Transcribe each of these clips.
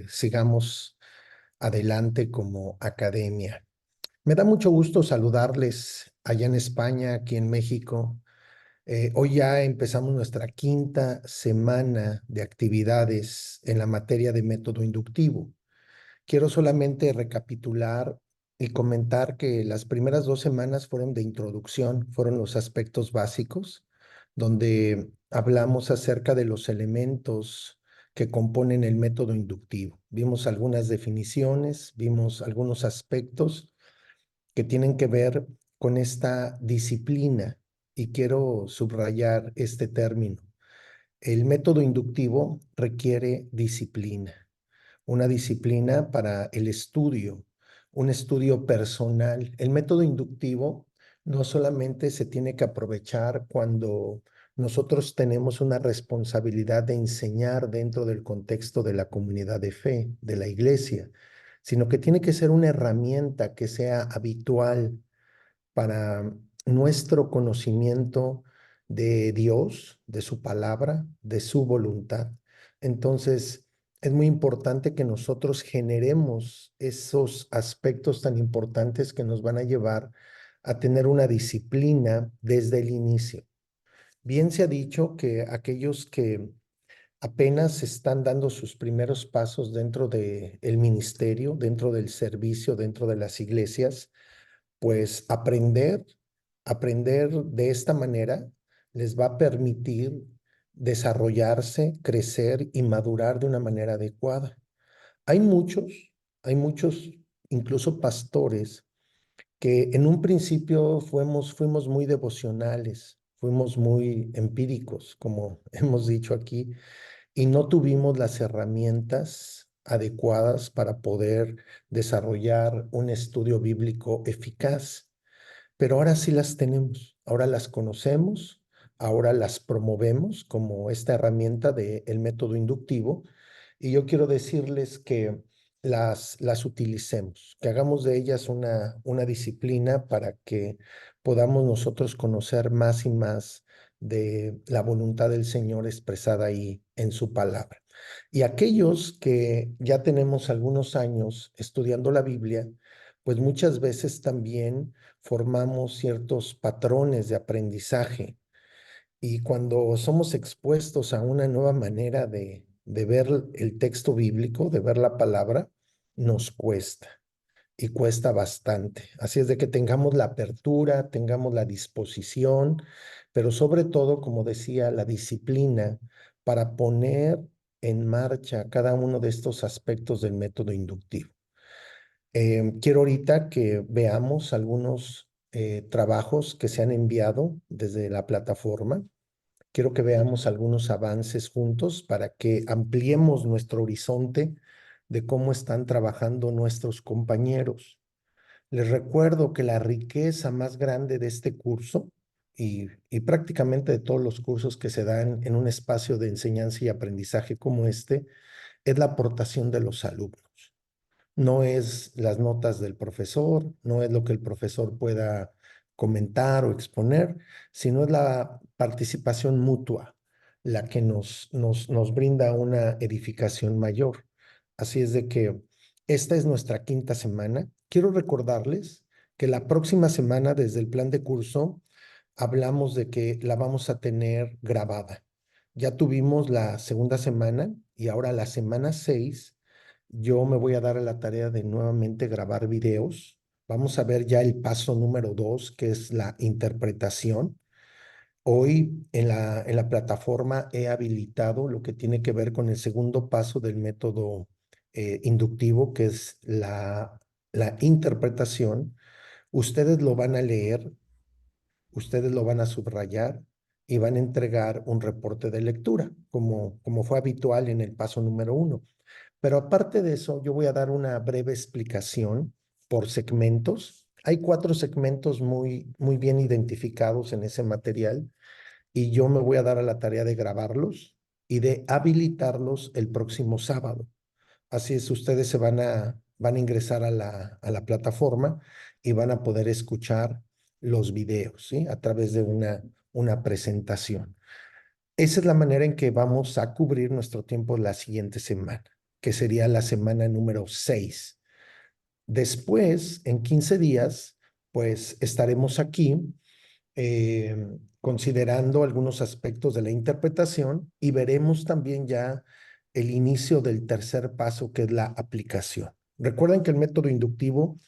sigamos adelante como academia. Me da mucho gusto saludarles allá en España, aquí en México. Hoy ya empezamos nuestra quinta semana de actividades en la materia de método inductivo. Quiero solamente recapitular y comentar que las primeras 2 semanas fueron de introducción, fueron los aspectos básicos, donde hablamos acerca de los elementos que componen el método inductivo. Vimos algunas definiciones, vimos algunos aspectos que tienen que ver con esta disciplina y quiero subrayar este término. El método inductivo requiere disciplina, una disciplina para el estudio, un estudio personal. El método inductivo no solamente se tiene que aprovechar cuando nosotros tenemos una responsabilidad de enseñar dentro del contexto de la comunidad de fe, de la iglesia, sino que tiene que ser una herramienta que sea habitual para nuestro conocimiento de Dios, de su palabra, de su voluntad. Entonces, es muy importante que nosotros generemos esos aspectos tan importantes que nos van a llevar a tener una disciplina desde el inicio. Bien se ha dicho que aquellos que apenas están dando sus primeros pasos dentro del ministerio, dentro del servicio, dentro de las iglesias, pues aprender de esta manera les va a permitir desarrollarse, crecer y madurar de una manera adecuada. Hay muchos, hay muchos, incluso pastores, que en un principio fuimos muy devocionales, fuimos muy empíricos, como hemos dicho aquí, y no tuvimos las herramientas adecuadas para poder desarrollar un estudio bíblico eficaz. Pero ahora sí las tenemos, ahora las conocemos, ahora las promovemos como esta herramienta del método inductivo y yo quiero decirles que las utilicemos, que hagamos de ellas una disciplina para que podamos nosotros conocer más y más de la voluntad del Señor expresada ahí en su palabra. Y aquellos que ya tenemos algunos años estudiando la Biblia, pues muchas veces también formamos ciertos patrones de aprendizaje y cuando somos expuestos a una nueva manera de ver el texto bíblico, de ver la palabra, nos cuesta y cuesta bastante. Así es de que tengamos la apertura, tengamos la disposición, pero sobre todo, como decía, la disciplina para poner en marcha cada uno de estos aspectos del método inductivo. Quiero ahorita que veamos algunos trabajos que se han enviado desde la plataforma. Quiero que veamos algunos avances juntos para que ampliemos nuestro horizonte de cómo están trabajando nuestros compañeros. Les recuerdo que la riqueza más grande de este curso y prácticamente de todos los cursos que se dan en un espacio de enseñanza y aprendizaje como este es la aportación de los alumnos. No es las notas del profesor, no es lo que el profesor pueda comentar o exponer, sino es la participación mutua la que nos brinda una edificación mayor. Así es de que esta es nuestra quinta semana. Quiero recordarles que la próxima semana, desde el plan de curso, hablamos de que la vamos a tener grabada. Ya tuvimos la segunda semana y ahora la semana 6 yo me voy a dar a la tarea de nuevamente grabar videos. Vamos a ver ya el paso número 2, que es la interpretación. Hoy en la plataforma he habilitado lo que tiene que ver con el segundo paso del método inductivo, que es la interpretación. Ustedes lo van a leer, ustedes lo van a subrayar y van a entregar un reporte de lectura, como fue habitual en el paso número 1. Pero aparte de eso, yo voy a dar una breve explicación por segmentos. Hay 4 segmentos muy bien identificados en ese material y yo me voy a dar a la tarea de grabarlos y de habilitarlos el próximo sábado. Así es, ustedes van a ingresar a la plataforma y van a poder escuchar los videos, ¿sí? A través de una presentación. Esa es la manera en que vamos a cubrir nuestro tiempo la siguiente semana. que sería la semana número 6. Después, en 15 días, pues estaremos aquí considerando algunos aspectos de la interpretación y veremos también ya el inicio del tercer paso, que es la aplicación. Recuerden que el método inductivo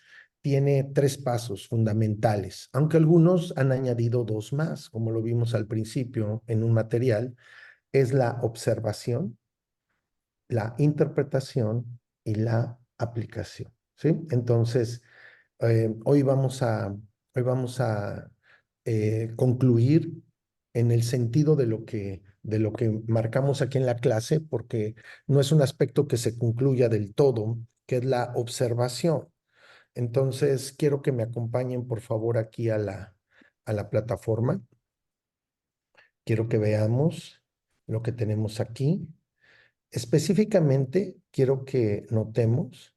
tiene 3 pasos fundamentales, aunque algunos han añadido 2 más, como lo vimos al principio en un material, es la observación, la interpretación y la aplicación, ¿sí? Entonces, hoy vamos a concluir en el sentido de lo que marcamos aquí en la clase, porque no es un aspecto que se concluya del todo, que es la observación. Entonces, quiero que me acompañen, por favor, aquí a la plataforma. Quiero que veamos lo que tenemos aquí. Específicamente, quiero que notemos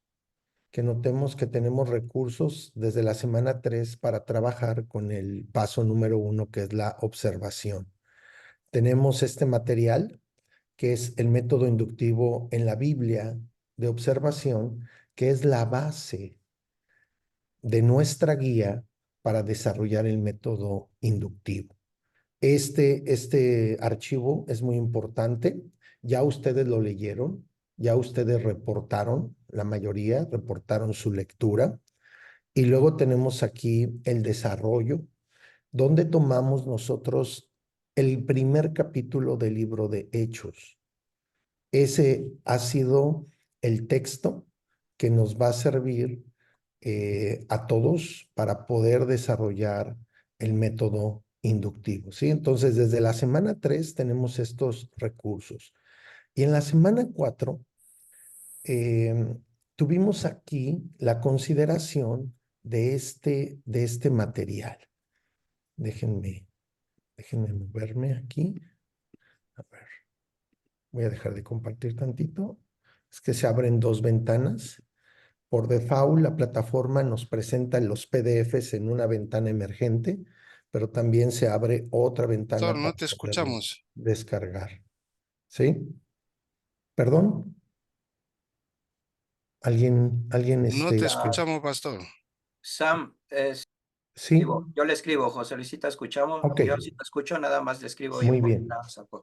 que tenemos recursos desde la semana 3 para trabajar con el paso número 1, que es la observación. Tenemos este material, que es el método inductivo en la Biblia de observación, que es la base de nuestra guía para desarrollar el método inductivo. Este archivo es muy importante. Ya ustedes lo leyeron, ya ustedes reportaron, la mayoría reportaron su lectura. Y luego tenemos aquí el desarrollo, donde tomamos nosotros el primer capítulo del libro de Hechos. Ese ha sido el texto que nos va a servir a todos para poder desarrollar el método inductivo, ¿sí? Entonces, desde la semana 3 tenemos estos recursos. Y en la semana 4 tuvimos aquí la consideración de este material. Déjenme, déjenme moverme aquí. A ver, voy a dejar de compartir tantito. Es que se abren 2 ventanas. Por default, la plataforma nos presenta los PDFs en una ventana emergente, pero también se abre otra Pastor, ventana no para te poderlo escuchamos. descargar. ¿Sí? ¿Perdón? ¿Alguien, No te Ah, escuchamos, pastor. Sam, sí? yo le escribo, José Luis, si te escuchamos. Ok, Yo si te escucho, nada más le escribo y muy por bien. WhatsApp.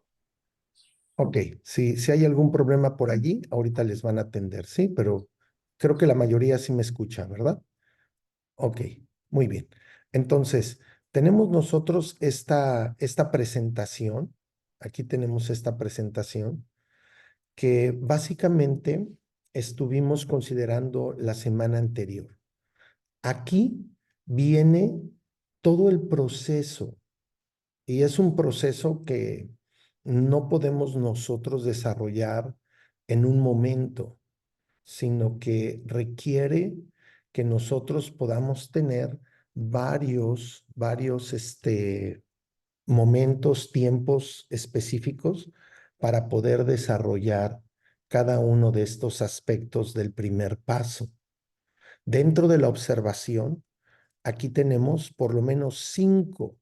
Ok, si hay algún problema por allí, ahorita les van a atender, ¿sí? Pero creo que la mayoría sí me escucha, ¿verdad? Ok, muy bien. Entonces, tenemos nosotros esta presentación. Aquí tenemos esta presentación que básicamente estuvimos considerando la semana anterior. Aquí viene todo el proceso y es un proceso que no podemos nosotros desarrollar en un momento, sino que requiere que nosotros podamos tener varios momentos, tiempos específicos para poder desarrollar cada uno de estos aspectos del primer paso. Dentro de la observación, aquí tenemos por lo menos cinco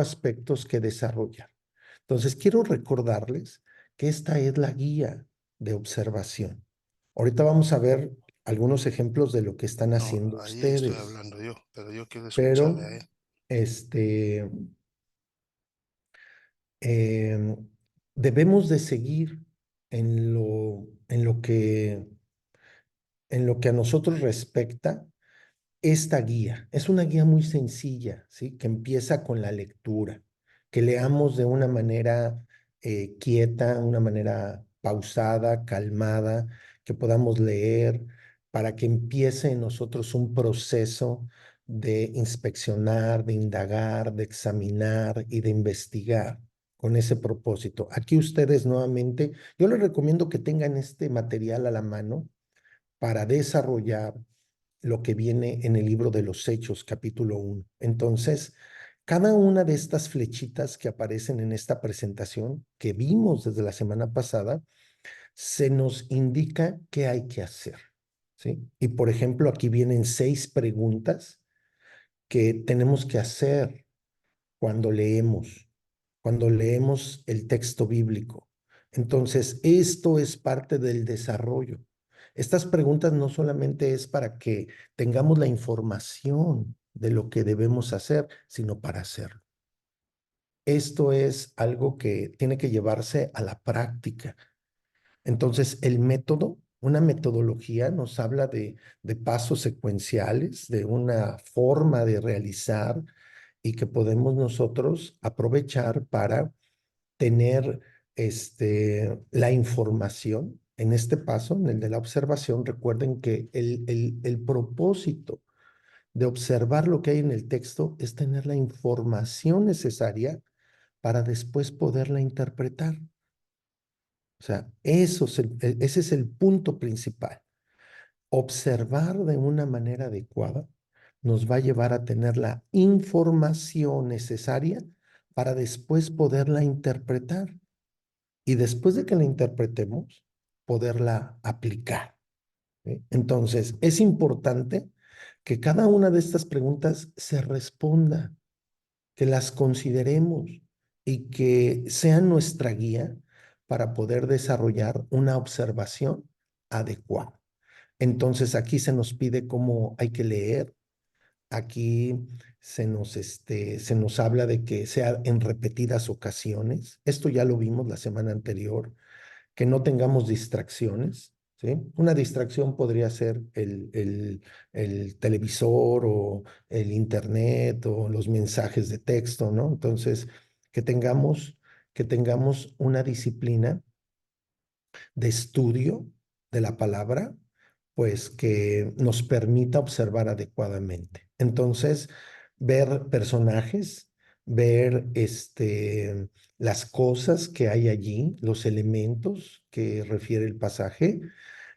aspectos que desarrollar. Entonces, quiero recordarles que esta es la guía de observación. Ahorita vamos a ver algunos ejemplos de lo que están No, haciendo ahí estoy ustedes, hablando yo, pero yo quiero escucharle pero a él. este, em, debemos de seguir en en lo que a nosotros respecta esta guía. Es una guía muy sencilla, ¿sí? Que empieza con la lectura, que leamos de una manera quieta, una manera pausada, calmada, que podamos leer para que empiece en nosotros un proceso de inspeccionar, de indagar, de examinar y de investigar con ese propósito. Aquí ustedes nuevamente, yo les recomiendo que tengan este material a la mano para desarrollar lo que viene en el libro de los Hechos, capítulo 1. Entonces, cada una de estas flechitas que aparecen en esta presentación que vimos desde la semana pasada, se nos indica qué hay que hacer, ¿sí? Y por ejemplo, aquí vienen 6 preguntas que tenemos que hacer cuando cuando leemos el texto bíblico. Entonces, esto es parte del desarrollo. Estas preguntas no solamente es para que tengamos la información de lo que debemos hacer, sino para hacerlo. Esto es algo que tiene que llevarse a la práctica. Entonces, el método, una metodología nos habla de pasos secuenciales, de una forma de realizar y que podemos nosotros aprovechar para tener la información. En este paso, en el de la observación, recuerden que el propósito de observar lo que hay en el texto es tener la información necesaria para después poderla interpretar. O sea, ese es el punto principal. Observar de una manera adecuada nos va a llevar a tener la información necesaria para después poderla interpretar. Y después de que la interpretemos, poderla aplicar. ¿Sí? Entonces, es importante que cada una de estas preguntas se responda, que las consideremos y que sean nuestra guía para poder desarrollar una observación adecuada. Entonces, aquí se nos pide cómo hay que leer, aquí se nos habla de que sea en repetidas ocasiones. Esto ya lo vimos la semana anterior, que no tengamos distracciones, ¿sí? Una distracción podría ser el televisor o el internet o los mensajes de texto, ¿no? Entonces, que tengamos, que tengamos una disciplina de estudio de la palabra, pues que nos permita observar adecuadamente. Entonces, ver personajes, ver las cosas que hay allí, los elementos que refiere el pasaje,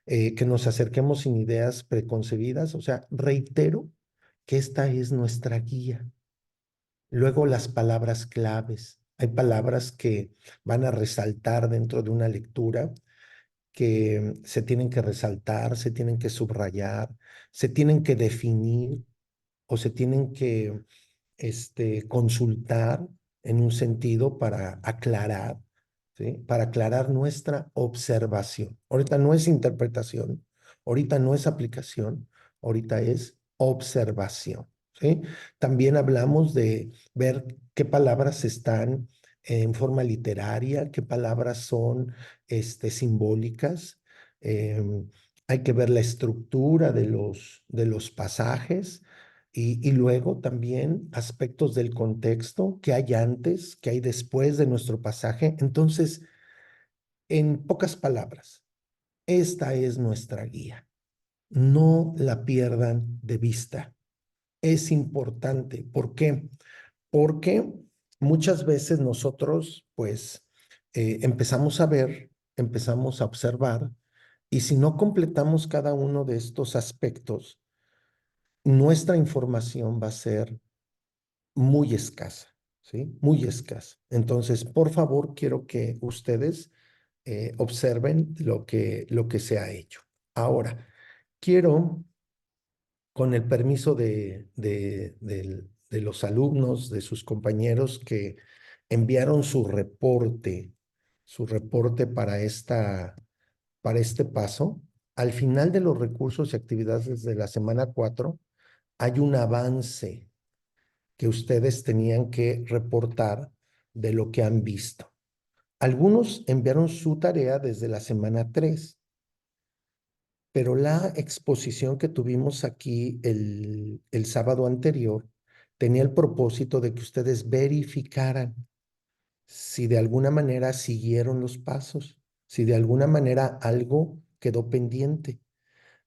que nos acerquemos sin ideas preconcebidas. O sea, reitero que esta es nuestra guía. Luego las palabras claves. Hay palabras que van a resaltar dentro de una lectura que se tienen que resaltar, se tienen que subrayar, se tienen que definir o se tienen que consultar en un sentido para aclarar, ¿sí? Para aclarar nuestra observación. Ahorita no es interpretación, ahorita no es aplicación, ahorita es observación, ¿sí? También hablamos de ver qué palabras están en forma literaria, qué palabras son simbólicas. Hay que ver la estructura de los pasajes y luego también aspectos del contexto, que hay antes, que hay después de nuestro pasaje. Entonces, en pocas palabras, esta es nuestra guía. No la pierdan de vista. Es importante. ¿Por qué? Porque muchas veces nosotros, pues, empezamos a ver, empezamos a observar, y si no completamos cada uno de estos aspectos, nuestra información va a ser muy escasa, ¿sí? Muy escasa. Entonces, por favor, quiero que ustedes observen lo que se ha hecho. Ahora, quiero, con el permiso de los alumnos, de sus compañeros que enviaron su reporte para este paso, al final de los recursos y actividades de la semana 4, hay un avance que ustedes tenían que reportar de lo que han visto. Algunos enviaron su tarea desde la semana 3, pero la exposición que tuvimos aquí el sábado anterior tenía el propósito de que ustedes verificaran si de alguna manera siguieron los pasos, si de alguna manera algo quedó pendiente.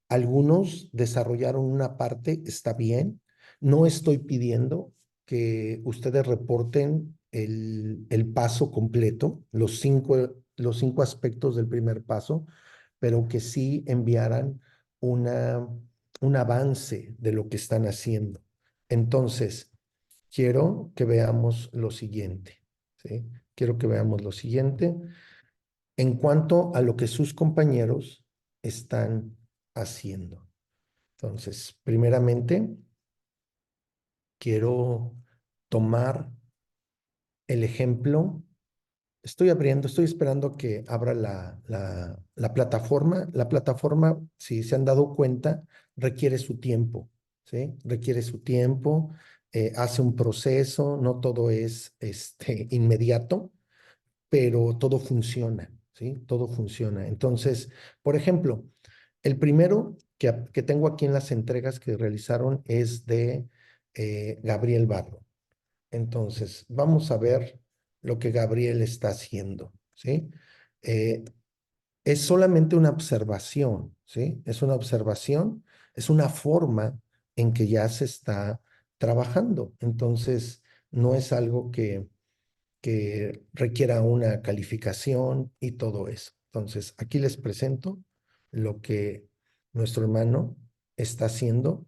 Algunos desarrollaron una parte, está bien. No estoy pidiendo que ustedes reporten el paso completo, los cinco aspectos del primer paso, pero que sí enviaran una, un avance de lo que están haciendo. Entonces, quiero que veamos lo siguiente, ¿sí? Quiero que veamos lo siguiente en cuanto a lo que sus compañeros están haciendo. Entonces, primeramente, quiero tomar el ejemplo Estoy abriendo, estoy esperando que abra la plataforma. La plataforma, si se han dado cuenta, requiere su tiempo, ¿sí? Requiere su tiempo, hace un proceso, no todo es inmediato, pero todo funciona, ¿sí? Todo funciona. Entonces, por ejemplo, el primero que tengo aquí en las entregas que realizaron es de Gabriel Barro. Entonces, vamos a ver lo que Gabriel está haciendo, ¿sí? Eh, es solamente una observación, ¿sí? Es una observación, es una forma en que ya se está trabajando. Entonces, no es algo que requiera una calificación y todo eso. Entonces, aquí les presento lo que nuestro hermano está haciendo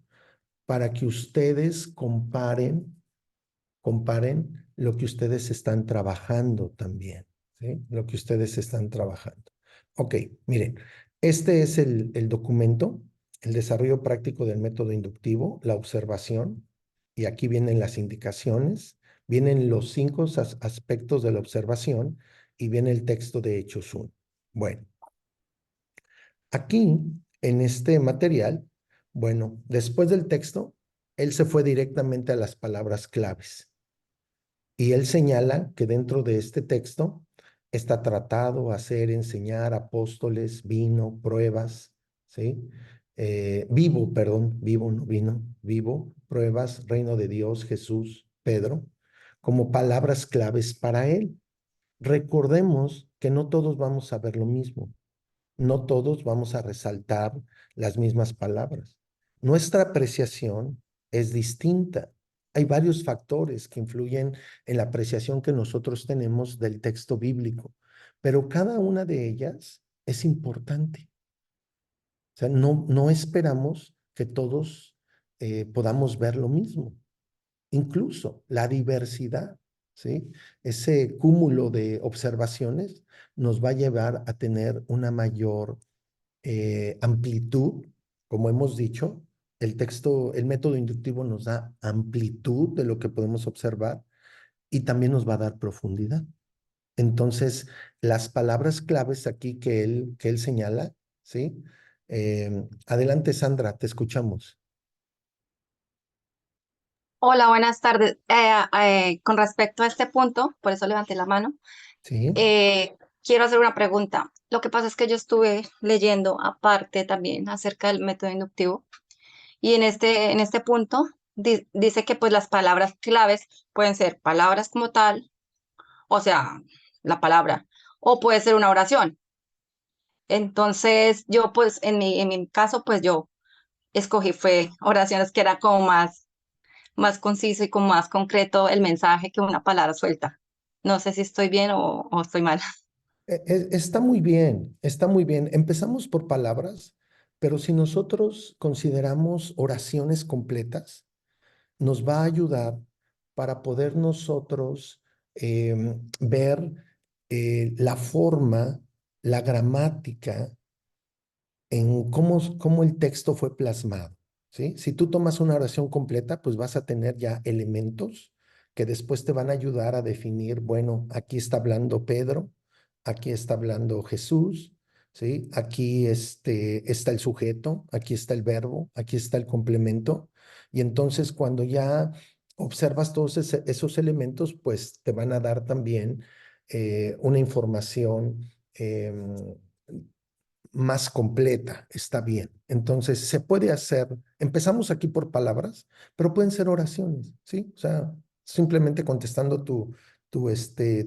para que ustedes comparen lo que ustedes están trabajando también, ¿sí? Lo que ustedes están trabajando. Ok, miren, este es el documento, el desarrollo práctico del método inductivo, la observación, y aquí vienen las indicaciones, vienen los 5 aspectos de la observación y viene el texto de Hechos 1. Bueno, aquí en este material, bueno, después del texto, él se fue directamente a las palabras claves. Y él señala que dentro de este texto está tratado, hacer, enseñar, apóstoles, vino, pruebas, ¿sí? Vivo, perdón, vivo, no vino, vivo, pruebas, reino de Dios, Jesús, Pedro, como palabras claves para él. Recordemos que no todos vamos a ver lo mismo. No todos vamos a resaltar las mismas palabras. Nuestra apreciación es distinta. Hay varios factores que influyen en la apreciación que nosotros tenemos del texto bíblico, pero cada una de ellas es importante. O sea, no esperamos que todos podamos ver lo mismo. Incluso la diversidad, ¿sí? Ese cúmulo de observaciones nos va a llevar a tener una mayor amplitud, como hemos dicho, el texto, el método inductivo nos da amplitud de lo que podemos observar y también nos va a dar profundidad. Entonces, las palabras claves aquí que él señala, ¿sí? Adelante, Sandra, te escuchamos. Hola, buenas tardes. Con respecto a este punto, por eso levanté la mano, Sí, quiero hacer una pregunta. Lo que pasa es que yo estuve leyendo aparte también acerca del método inductivo y en este punto dice que pues las palabras claves pueden ser palabras como tal, o sea, la palabra, o puede ser una oración. Entonces, yo pues en mi caso, pues yo escogí fue oraciones que eran como más conciso y como más concreto el mensaje que una palabra suelta. No sé si estoy bien o estoy mal. está muy bien, está muy bien. Empezamos por palabras, pero si nosotros consideramos oraciones completas, nos va a ayudar para poder nosotros ver la forma, la gramática en cómo el texto fue plasmado, ¿sí? Si tú tomas una oración completa, pues vas a tener ya elementos que después te van a ayudar a definir, bueno, aquí está hablando Pedro, aquí está hablando Jesús, ¿sí? Aquí está el sujeto, aquí está el verbo, aquí está el complemento. Y entonces cuando ya observas todos esos elementos, pues te van a dar también una información más completa, está bien. Entonces, se puede hacer, empezamos aquí por palabras, pero pueden ser oraciones, ¿sí? O sea, simplemente contestando tu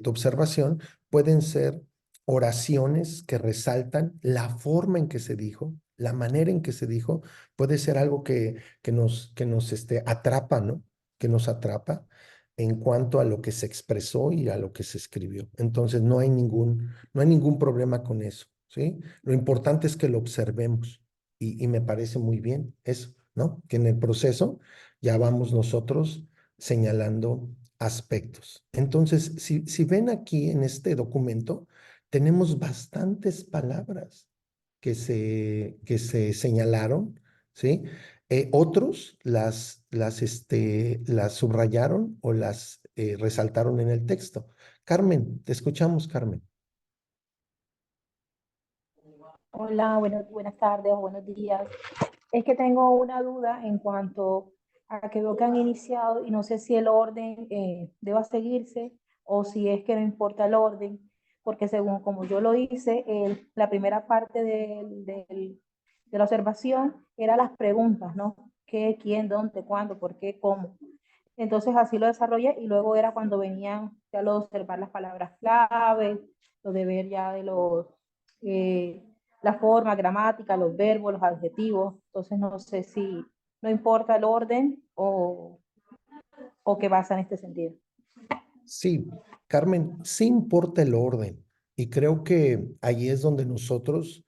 observación, pueden ser oraciones que resaltan la forma en que se dijo, la manera en que se dijo, puede ser algo que nos atrapa, ¿no? Que nos atrapa en cuanto a lo que se expresó y a lo que se escribió. Entonces, no hay ningún problema con eso, ¿sí? Lo importante es que lo observemos y me parece muy bien eso, ¿no? Que en el proceso ya vamos nosotros señalando aspectos. Entonces, si ven aquí en este documento, tenemos bastantes palabras que se señalaron, ¿sí? Otros las subrayaron o las resaltaron en el texto, Carmen, te escuchamos, Carmen. Hola, buenas tardes o buenos días. Es que tengo una duda en cuanto a que veo que han iniciado y no sé si el orden deba seguirse o si es que no importa el orden, porque según como yo lo hice, la primera parte de la observación era las preguntas, ¿no? ¿Qué, quién, dónde, cuándo, por qué, cómo? Entonces así lo desarrollé y luego era cuando venían ya lo de observar las palabras clave, lo de ver ya de eh, la forma, gramática, los verbos, los adjetivos. Entonces no sé si no importa el orden o qué pasa en este sentido. Sí, Carmen, sí importa el orden y creo que ahí es donde nosotros,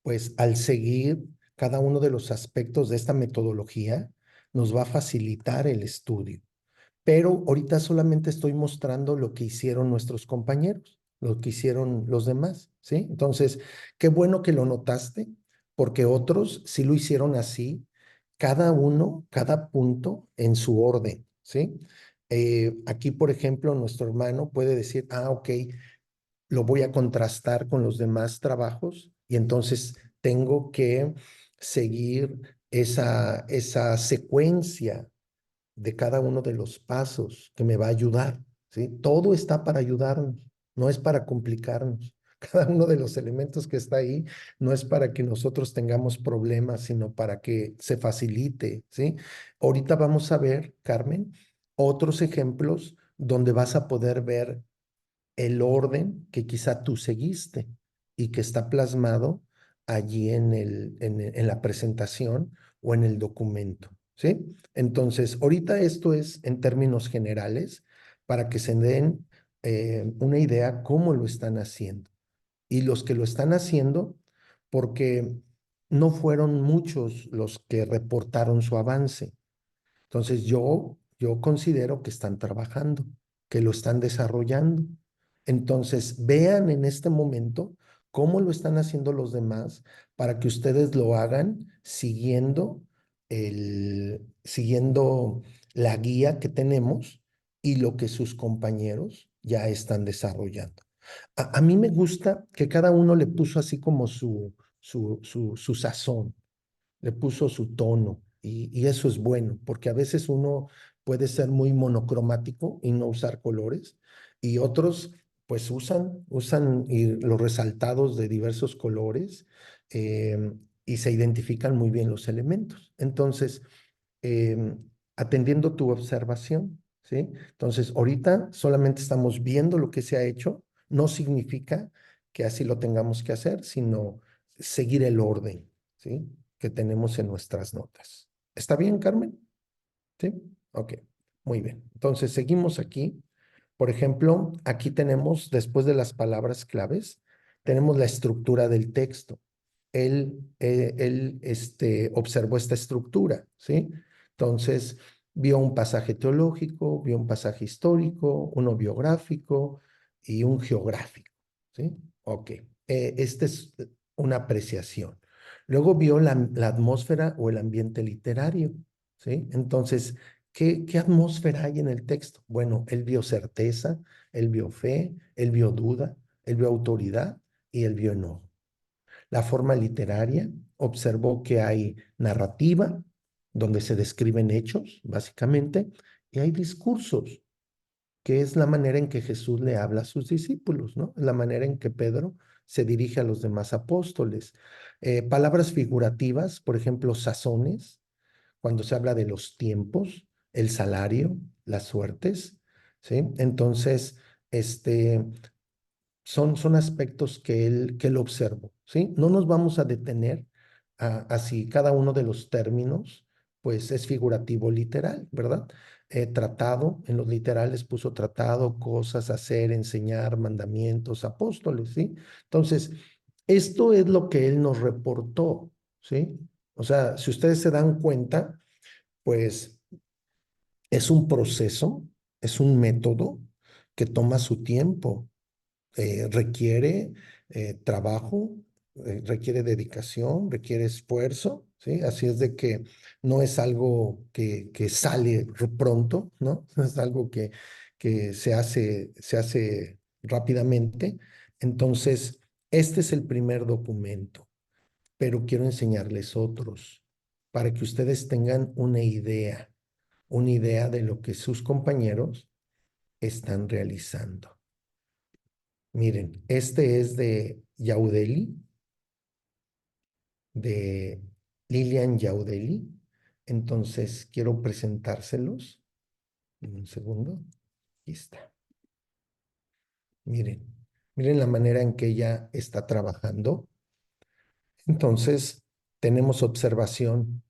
pues al seguir cada uno de los aspectos de esta metodología, nos va a facilitar el estudio. Pero ahorita solamente estoy mostrando lo que hicieron nuestros compañeros, lo que hicieron los demás, ¿sí? Entonces, qué bueno que lo notaste, porque otros sí lo hicieron así, cada uno, cada punto en su orden, ¿sí? Aquí, por ejemplo, nuestro hermano puede decir, ok, lo voy a contrastar con los demás trabajos y entonces tengo que seguir esa secuencia de cada uno de los pasos que me va a ayudar, ¿sí? Todo está para ayudarnos, no es para complicarnos. Cada uno de los elementos que está ahí no es para que nosotros tengamos problemas, sino para que se facilite, ¿sí? Ahorita vamos a ver, Carmen, otros ejemplos donde vas a poder ver el orden que quizá tú seguiste y que está plasmado allí en la presentación o en el documento, ¿sí? Entonces, ahorita esto es en términos generales para que se den una idea cómo lo están haciendo. Y los que lo están haciendo, porque no fueron muchos los que reportaron su avance. Entonces yo considero que están trabajando, que lo están desarrollando. Entonces vean en este momento cómo lo están haciendo los demás para que ustedes lo hagan siguiendo la guía que tenemos y lo que sus compañeros ya están desarrollando. A mí me gusta que cada uno le puso así como su sazón, le puso su tono y eso es bueno, porque a veces uno puede ser muy monocromático y no usar colores y otros pues usan los resaltados de diversos colores y se identifican muy bien los elementos. Entonces, atendiendo tu observación, ¿sí? Entonces, ahorita solamente estamos viendo lo que se ha hecho, no significa que así lo tengamos que hacer, sino seguir el orden, ¿sí? Que tenemos en nuestras notas. ¿Está bien, Carmen? ¿Sí? Ok, muy bien. Entonces, seguimos aquí. Por ejemplo, aquí tenemos, después de las palabras claves, tenemos la estructura del texto. Él observó esta estructura, ¿sí? Entonces, vio un pasaje teológico, vio un pasaje histórico, uno biográfico y un geográfico, ¿sí? Ok, esta es una apreciación. Luego vio la atmósfera o el ambiente literario, ¿sí? Entonces, ¿qué atmósfera hay en el texto? Bueno, él vio certeza, él vio fe, él vio duda, él vio autoridad y él vio enojo. La forma literaria observó que hay narrativa, donde se describen hechos, básicamente, y hay discursos, que es la manera en que Jesús le habla a sus discípulos, ¿no? La manera en que Pedro se dirige a los demás apóstoles. Palabras figurativas, por ejemplo, sazones, cuando se habla de los tiempos, el salario, las suertes, ¿sí? Entonces, este, son aspectos que él observó, ¿sí? No nos vamos a detener así cada uno de los términos, pues es figurativo literal, ¿verdad? Tratado, en los literales puso tratado, cosas, hacer, enseñar, mandamientos, apóstoles, ¿sí? Entonces, esto es lo que él nos reportó, ¿sí? O sea, si ustedes se dan cuenta, pues es un proceso, es un método que toma su tiempo, requiere trabajo, requiere dedicación, requiere esfuerzo, ¿sí? Así es de que no es algo que sale pronto, ¿no? No es algo que se hace rápidamente. Entonces, este es el primer documento, pero quiero enseñarles otros para que ustedes tengan una idea de lo que sus compañeros están realizando. Miren, este es de Yaudeli, de Lilian Yaudeli. Entonces, quiero presentárselos. Un segundo. Aquí está. Miren, miren la manera en que ella está trabajando. Entonces, tenemos observación,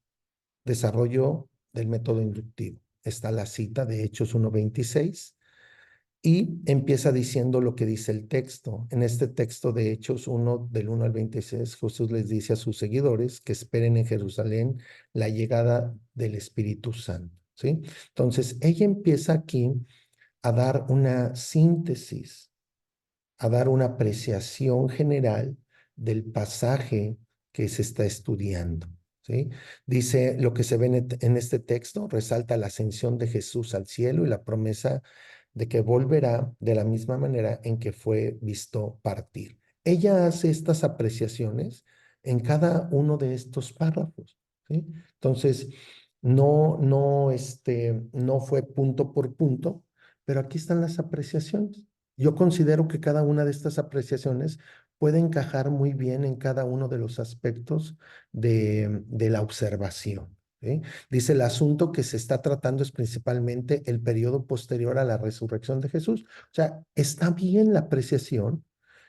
desarrollo del método inductivo. Está la cita de Hechos 1:26 y empieza diciendo lo que dice el texto. En este texto de Hechos 1, del 1 al 26, Jesús les dice a sus seguidores que esperen en Jerusalén la llegada del Espíritu Santo, ¿sí? Entonces, ella empieza aquí a dar una síntesis, a dar una apreciación general del pasaje que se está estudiando, ¿sí? Dice, lo que se ve en este texto resalta la ascensión de Jesús al cielo y la promesa de que volverá de la misma manera en que fue visto partir. Ella hace estas apreciaciones en cada uno de estos párrafos, ¿sí? Entonces, no fue punto por punto, pero aquí están las apreciaciones. Yo considero que cada una de estas apreciaciones puede encajar muy bien en cada uno de los aspectos de la observación, ¿sí? Dice, el asunto que se está tratando es principalmente el periodo posterior a la resurrección de Jesús. O sea, está bien la apreciación,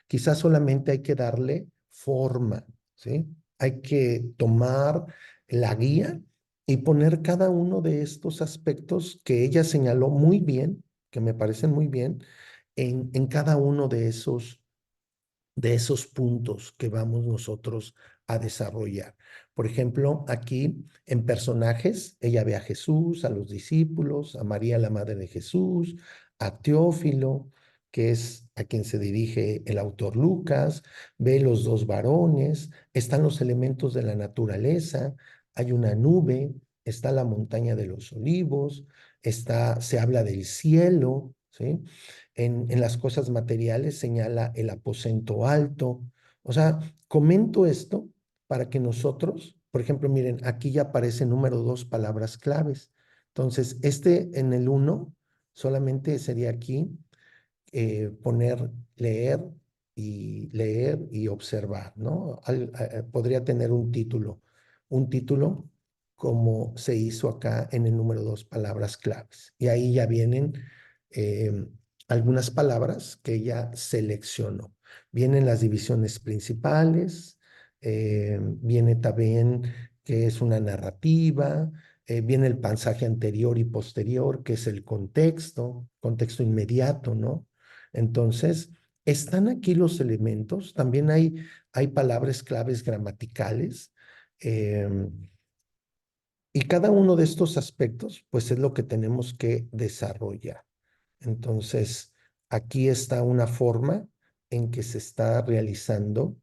quizás solamente hay que darle forma, ¿sí? Hay que tomar la guía y poner cada uno de estos aspectos que ella señaló muy bien, que me parecen muy bien, en cada uno de esos puntos que vamos nosotros a desarrollar. Por ejemplo, aquí en personajes, ella ve a Jesús, a los discípulos, a María, la madre de Jesús, a Teófilo, que es a quien se dirige el autor Lucas, ve los dos varones, están los elementos de la naturaleza, hay una nube, está la montaña de los olivos, se habla del cielo, ¿sí? En las cosas materiales señala el aposento alto. O sea, comento esto para que nosotros, por ejemplo, miren, aquí ya aparece número 2 palabras claves. Entonces, en el 1 solamente sería aquí poner leer y observar, ¿no? Podría tener un título como se hizo acá en el número 2 palabras claves. Y ahí ya vienen algunas palabras que ella seleccionó. Vienen las divisiones principales, viene también que es una narrativa, viene el pasaje anterior y posterior, que es el contexto inmediato, ¿no? Entonces, están aquí los elementos, también hay palabras claves gramaticales, y cada uno de estos aspectos, pues es lo que tenemos que desarrollar. Entonces, aquí está una forma en que se está realizando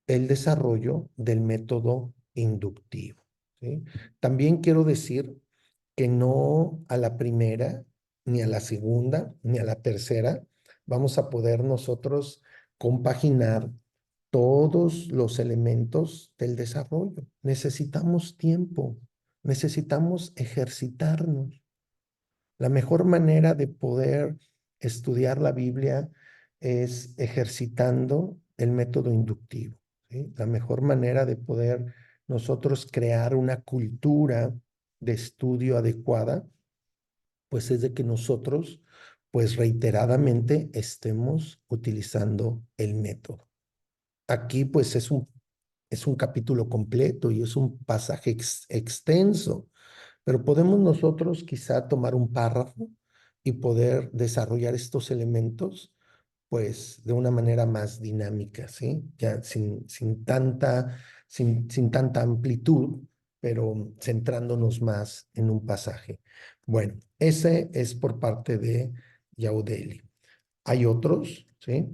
el desarrollo del método inductivo, ¿sí? También quiero decir que no a la primera, ni a la segunda, ni a la tercera, vamos a poder nosotros compaginar todos los elementos del desarrollo. Necesitamos tiempo, necesitamos ejercitarnos. La mejor manera de poder estudiar la Biblia es ejercitando el método inductivo, ¿sí? La mejor manera de poder nosotros crear una cultura de estudio adecuada, pues es de que nosotros, pues reiteradamente estemos utilizando el método. Aquí, pues es un capítulo completo y es un pasaje extenso, pero podemos nosotros quizá tomar un párrafo y poder desarrollar estos elementos pues de una manera más dinámica, ¿sí? Ya sin tanta amplitud, pero centrándonos más en un pasaje. Bueno, ese es por parte de Yaudeli. Hay otros, ¿sí?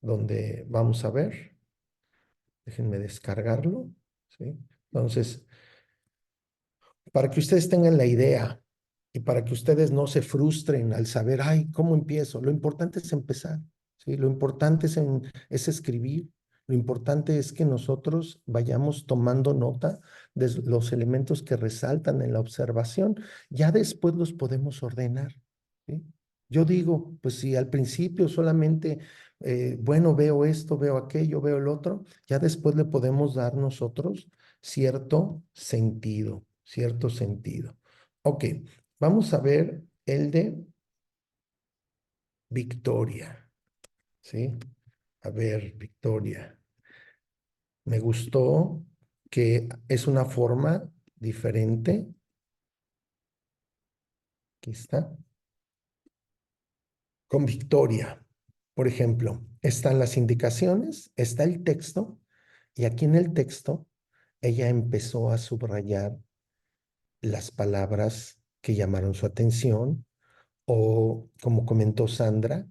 Donde vamos a ver, déjenme descargarlo, ¿sí? Entonces, para que ustedes tengan la idea Y para que ustedes no se frustren al saber, ay, ¿cómo empiezo? Lo importante es empezar, ¿sí? Lo importante es escribir. Lo importante es que nosotros vayamos tomando nota de los elementos que resaltan en la observación. Ya después los podemos ordenar, ¿sí? Yo digo, pues si al principio solamente, bueno, veo esto, veo aquello, veo el otro, ya después le podemos dar nosotros cierto sentido, cierto sentido. Ok, vamos a ver el de Victoria, ¿sí? A ver, Victoria. Me gustó que es una forma diferente. Aquí está. Con Victoria, por ejemplo, están las indicaciones, está el texto, y aquí en el texto ella empezó a subrayar las palabras que llamaron su atención o, como comentó Sandra,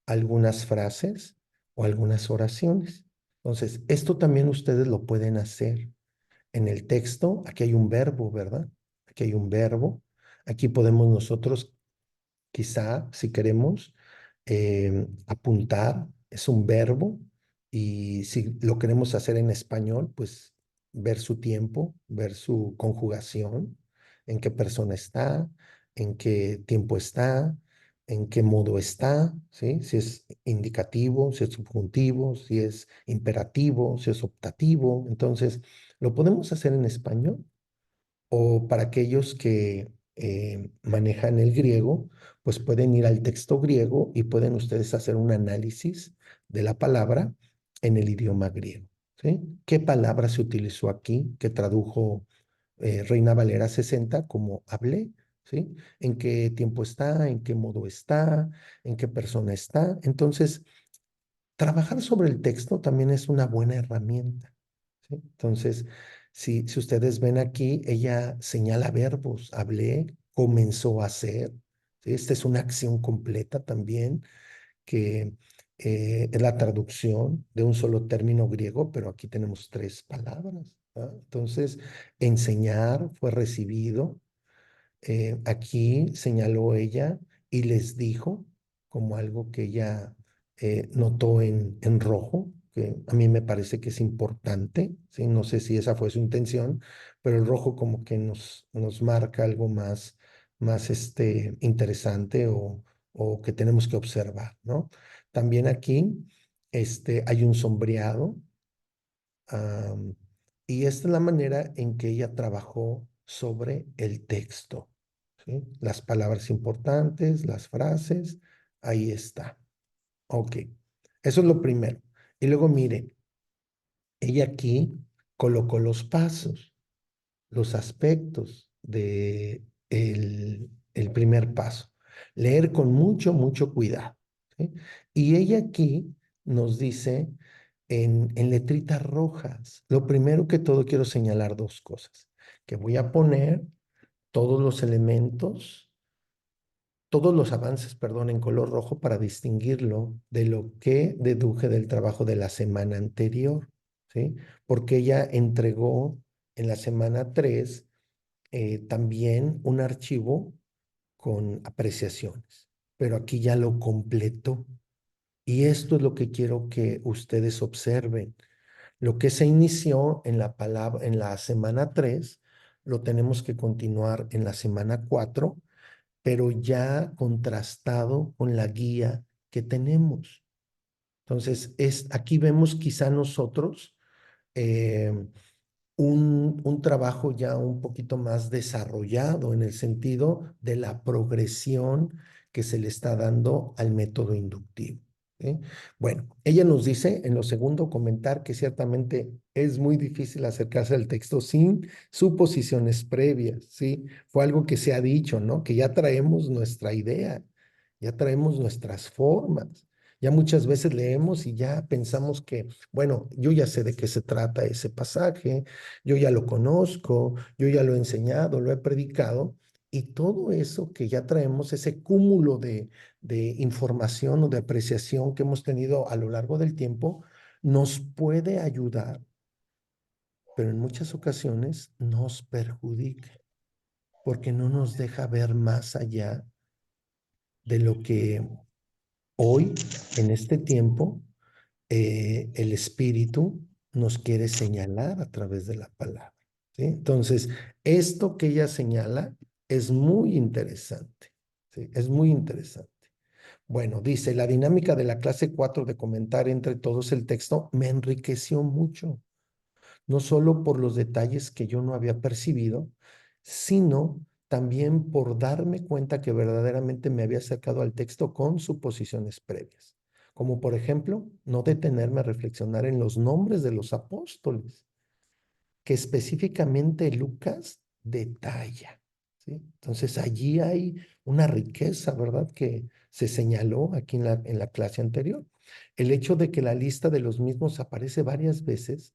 algunas frases o algunas oraciones. Entonces, esto también ustedes lo pueden hacer. En el texto, aquí hay un verbo, ¿verdad? Aquí hay un verbo. Aquí podemos nosotros, quizá, si queremos, apuntar, es un verbo, y si lo queremos hacer en español, pues ver su tiempo, ver su conjugación, en qué persona está, en qué tiempo está, en qué modo está, ¿sí? Si es indicativo, si es subjuntivo, si es imperativo, si es optativo. Entonces, lo podemos hacer en español, o para aquellos que manejan el griego, pues pueden ir al texto griego y pueden ustedes hacer un análisis de la palabra en el idioma griego, ¿sí? ¿Qué palabra se utilizó aquí que tradujo Reina Valera 60 como hablé? ¿Sí? ¿En qué tiempo está? ¿En qué modo está? ¿En qué persona está? Entonces, trabajar sobre el texto también es una buena herramienta, ¿sí? Entonces, si ustedes ven aquí, ella señala verbos, hablé, comenzó a hacer, ¿sí? Esta es una acción completa también, que es la traducción de un solo término griego, pero aquí tenemos tres palabras, ¿ah? Entonces, enseñar fue recibido. Aquí señaló ella y les dijo como algo que ella notó en rojo, que a mí me parece que es importante, ¿sí? No sé si esa fue su intención, pero el rojo como que nos marca algo más interesante, o que tenemos que observar, ¿no? También aquí hay un sombreado. Am, y esta es la manera en que ella trabajó sobre el texto, ¿sí? Las palabras importantes, las frases, ahí está. Ok, eso es lo primero. Y luego mire, ella aquí colocó los pasos, los aspectos de el primer paso. Leer con mucho, mucho cuidado, ¿sí? Y ella aquí nos dice en letritas rojas. Lo primero que todo quiero señalar dos cosas, que voy a poner todos los elementos, todos los avances, perdón, en color rojo para distinguirlo de lo que deduje del trabajo de la semana anterior, ¿sí? Porque ella entregó en la semana 3 también un archivo con apreciaciones, pero aquí ya lo completó. Y esto es lo que quiero que ustedes observen. Lo que se inició en en la semana 3 lo tenemos que continuar en la semana 4, pero ya contrastado con la guía que tenemos. Entonces, aquí vemos quizá nosotros eh, un trabajo ya un poquito más desarrollado en el sentido de la progresión que se le está dando al método inductivo, ¿sí? Bueno, ella nos dice en lo segundo comentar que ciertamente es muy difícil acercarse al texto sin suposiciones previas, ¿sí? Fue algo que se ha dicho, ¿no? Que ya traemos nuestra idea, ya traemos nuestras formas. Ya muchas veces leemos y ya pensamos que, bueno, yo ya sé de qué se trata ese pasaje, yo ya lo conozco, yo ya lo he enseñado, lo he predicado, y todo eso que ya traemos, ese cúmulo de información o de apreciación que hemos tenido a lo largo del tiempo, nos puede ayudar, pero en muchas ocasiones nos perjudica. porque no nos deja ver más allá de lo que hoy, en este tiempo, el Espíritu nos quiere señalar a través de la palabra, ¿sí? Entonces, esto que ella señala es muy interesante, ¿sí? Es muy interesante. Bueno, dice, la dinámica de la clase 4 de comentar entre todos el texto me enriqueció mucho, no solo por los detalles que yo no había percibido, sino también por darme cuenta que verdaderamente me había acercado al texto con suposiciones previas, como por ejemplo, no detenerme a reflexionar en los nombres de los apóstoles, que específicamente Lucas detalla, ¿sí? Entonces allí hay una riqueza, ¿verdad? Que se señaló aquí en la clase anterior. El hecho de que la lista de los mismos aparece varias veces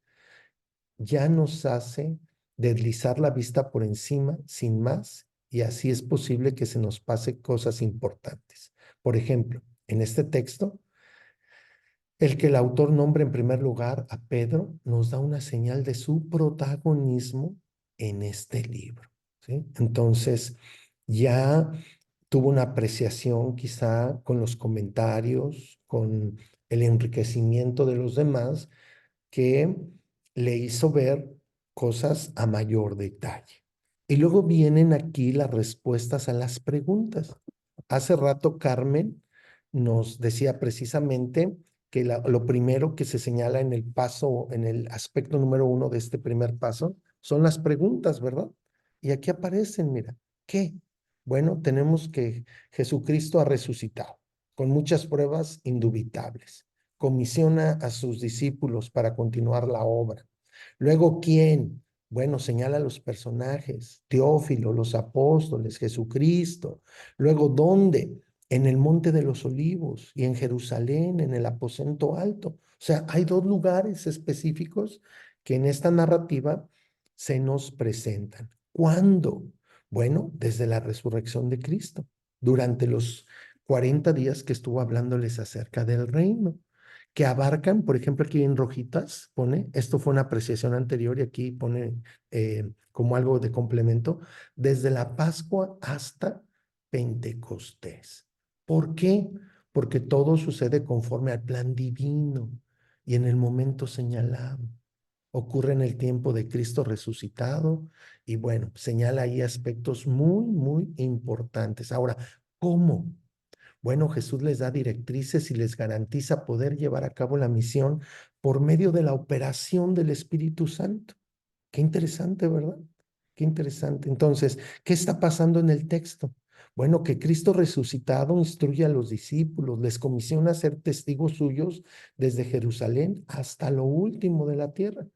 ya nos hace deslizar la vista por encima sin más, y así es posible que se nos pase cosas importantes. Por ejemplo, en este texto, el que el autor nombre en primer lugar a Pedro nos da una señal de su protagonismo en este libro, ¿sí? Entonces, ya tuvo una apreciación quizá con los comentarios, con el enriquecimiento de los demás, que le hizo ver cosas a mayor detalle. Y luego vienen aquí las respuestas a las preguntas. Hace rato Carmen nos decía precisamente que lo primero que se señala en el paso, en el aspecto número 1 de este primer paso, son las preguntas, ¿verdad? Y aquí aparecen, mira, ¿qué? Bueno, tenemos que Jesucristo ha resucitado, con muchas pruebas indubitables. Comisiona a sus discípulos para continuar la obra. Luego, ¿quién? Bueno, señala a los personajes, Teófilo, los apóstoles, Jesucristo. Luego, ¿dónde? En el Monte de los Olivos y en Jerusalén, en el aposento alto. O sea, hay dos lugares específicos que en esta narrativa se nos presentan. ¿Cuándo? Bueno, desde la resurrección de Cristo, durante los 40 días que estuvo hablándoles acerca del reino, que abarcan, por ejemplo, aquí en rojitas pone, esto fue una apreciación anterior y aquí pone como algo de complemento, desde la Pascua hasta Pentecostés. ¿Por qué? Porque todo sucede conforme al plan divino y en el momento señalado. Ocurre en el tiempo de Cristo resucitado y bueno, señala ahí aspectos muy, muy importantes. Ahora, ¿cómo? Bueno, Jesús les da directrices y les garantiza poder llevar a cabo la misión por medio de la operación del Espíritu Santo. Qué interesante, ¿verdad? Qué interesante. Entonces, ¿qué está pasando en el texto? Bueno, que Cristo resucitado instruye a los discípulos, les comisiona a ser testigos suyos desde Jerusalén hasta lo último de la tierra.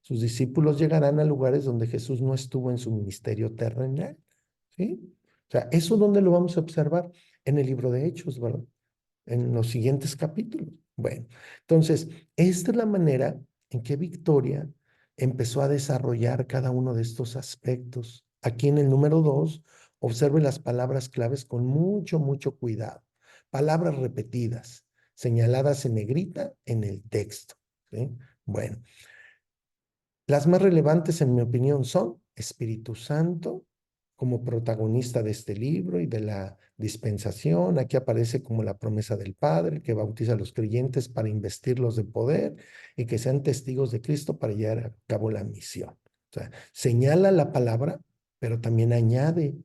Sus discípulos llegarán a lugares donde Jesús no estuvo en su ministerio terrenal, ¿sí? O sea, ¿eso dónde lo vamos a observar? En el libro de Hechos, ¿verdad? En los siguientes capítulos. Bueno, entonces, esta es la manera en que Victoria empezó a desarrollar cada uno de estos aspectos. Aquí en el número 2, observe las palabras claves con mucho, mucho cuidado. Palabras repetidas, señaladas en negrita en el texto, ¿sí? Bueno, las más relevantes en mi opinión son Espíritu Santo como protagonista de este libro y de la dispensación. Aquí aparece como la promesa del Padre que bautiza a los creyentes para investirlos de poder y que sean testigos de Cristo para llevar a cabo la misión. O sea, señala la palabra, pero también añade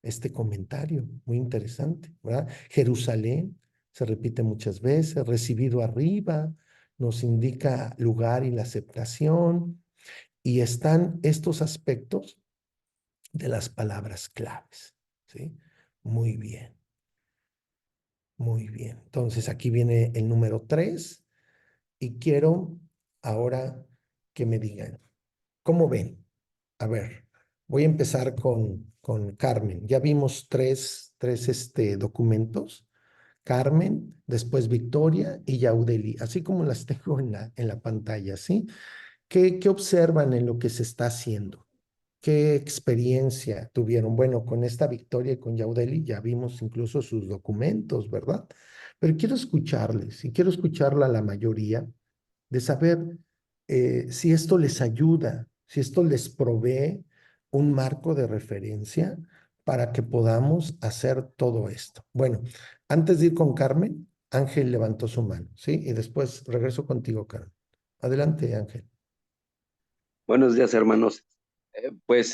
este comentario muy interesante, ¿verdad? Jerusalén se repite muchas veces, recibido arriba, nos indica lugar y la aceptación. Y están estos aspectos de las palabras claves, ¿sí? Muy bien, muy bien. Entonces aquí viene el número 3 y quiero ahora que me digan, ¿cómo ven? A ver, voy a empezar con Carmen. Ya vimos tres documentos. Carmen, después Victoria y Yaudeli, así como las tengo en la pantalla, ¿sí? ¿Qué observan en lo que se está haciendo? ¿Qué experiencia tuvieron? Bueno, con esta Victoria y con Yaudeli ya vimos incluso sus documentos, ¿verdad? Pero quiero escucharles y quiero escucharla a la mayoría de saber si esto les ayuda, si esto les provee un marco de referencia para que podamos hacer todo esto. Bueno, antes de ir con Carmen, Ángel levantó su mano, ¿sí? Y después regreso contigo, Carmen. Adelante, Ángel. Buenos días, hermanos. Pues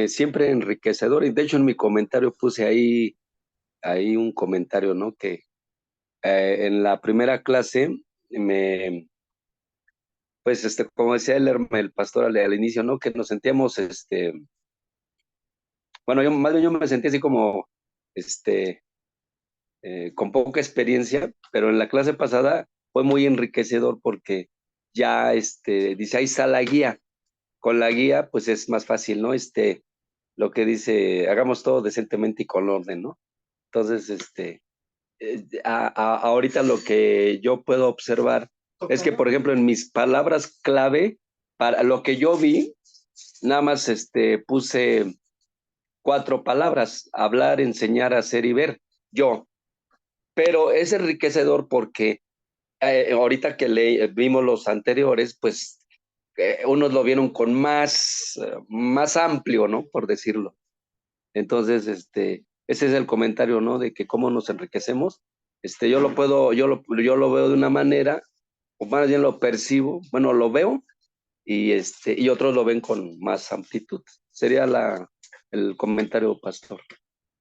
siempre enriquecedor, y de hecho en mi comentario puse ahí un comentario, ¿no? Que en la primera clase pues como decía el pastor al inicio, ¿no? Que nos sentíamos, bueno, más bien yo me sentí así como, con poca experiencia, pero en la clase pasada fue muy enriquecedor porque ya, dice, ahí está la guía. Con la guía, pues es más fácil, ¿no? Lo que dice, hagamos todo decentemente y con orden, ¿no? Entonces, ahorita lo que yo puedo observar es que, por ejemplo, en mis palabras clave, para lo que yo vi, nada más puse 4 palabras: hablar, enseñar, hacer y ver. Yo. Pero es enriquecedor porque ahorita que vimos los anteriores, pues unos lo vieron con más amplio, ¿no? Por decirlo. Entonces, ese es el comentario, ¿no? De que cómo nos enriquecemos. Yo lo veo de una manera, o más bien lo percibo, bueno, lo veo, y otros lo ven con más amplitud. Sería el comentario, pastor.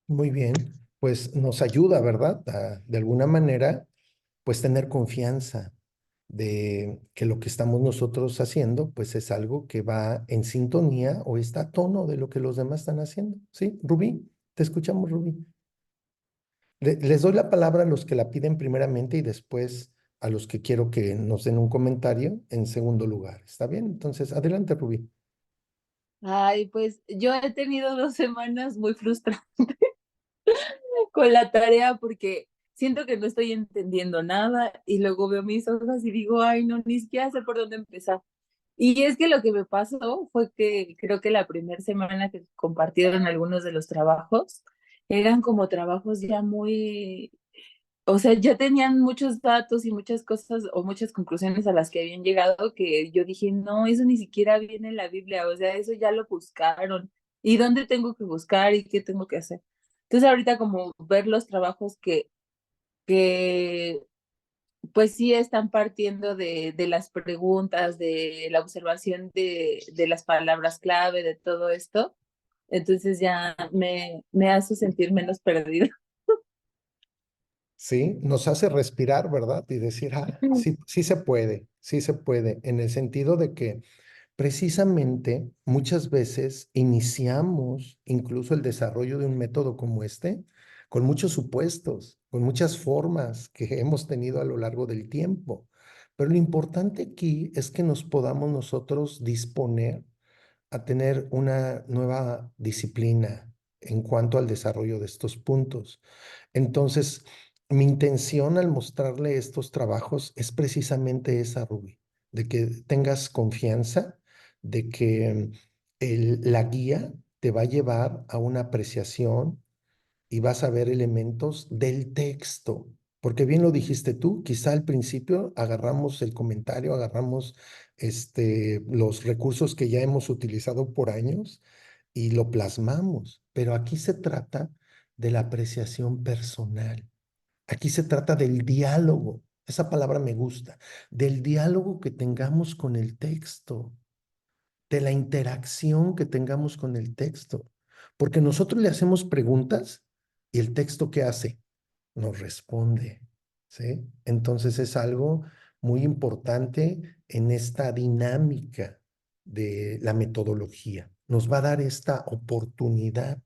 Muy bien, pues nos ayuda, ¿verdad? De alguna manera, pues tener confianza de que lo que estamos nosotros haciendo, pues es algo que va en sintonía o está a tono de lo que los demás están haciendo. ¿Sí? Rubí, te escuchamos, Rubí. Les doy la palabra a los que la piden primeramente y después a los que quiero que nos den un comentario en segundo lugar. ¿Está bien? Entonces, adelante, Rubí. Ay, pues yo he tenido 2 semanas muy frustrantes con la tarea porque siento que no estoy entendiendo nada y luego veo mis hojas y digo, ay, no, ni siquiera sé por dónde empezar. Y es que lo que me pasó fue que creo que la primera semana que compartieron algunos de los trabajos eran como trabajos ya muy, o sea, ya tenían muchos datos y muchas cosas o muchas conclusiones a las que habían llegado que yo dije, no, eso ni siquiera viene en la Biblia, o sea, eso ya lo buscaron. ¿Y dónde tengo que buscar y qué tengo que hacer? Entonces ahorita como ver los trabajos que pues sí están partiendo de las preguntas, de la observación de las palabras clave, de todo esto, entonces ya me hace sentir menos perdida. Sí, nos hace respirar, ¿verdad? Y decir, sí, sí se puede, en el sentido de que precisamente muchas veces iniciamos incluso el desarrollo de un método como este con muchos supuestos, con muchas formas que hemos tenido a lo largo del tiempo. Pero lo importante aquí es que nos podamos nosotros disponer a tener una nueva disciplina en cuanto al desarrollo de estos puntos. Entonces, mi intención al mostrarle estos trabajos es precisamente esa, Rubí, de que tengas confianza, de que la guía te va a llevar a una apreciación y vas a ver elementos del texto. Porque bien lo dijiste tú, quizá al principio agarramos el comentario, agarramos los recursos que ya hemos utilizado por años y lo plasmamos. Pero aquí se trata de la apreciación personal. Aquí se trata del diálogo. Esa palabra me gusta. Del diálogo que tengamos con el texto, de la interacción que tengamos con el texto. Porque nosotros le hacemos preguntas y el texto ¿qué hace? Nos responde, ¿sí? Entonces es algo muy importante en esta dinámica de la metodología. Nos va a dar esta oportunidad.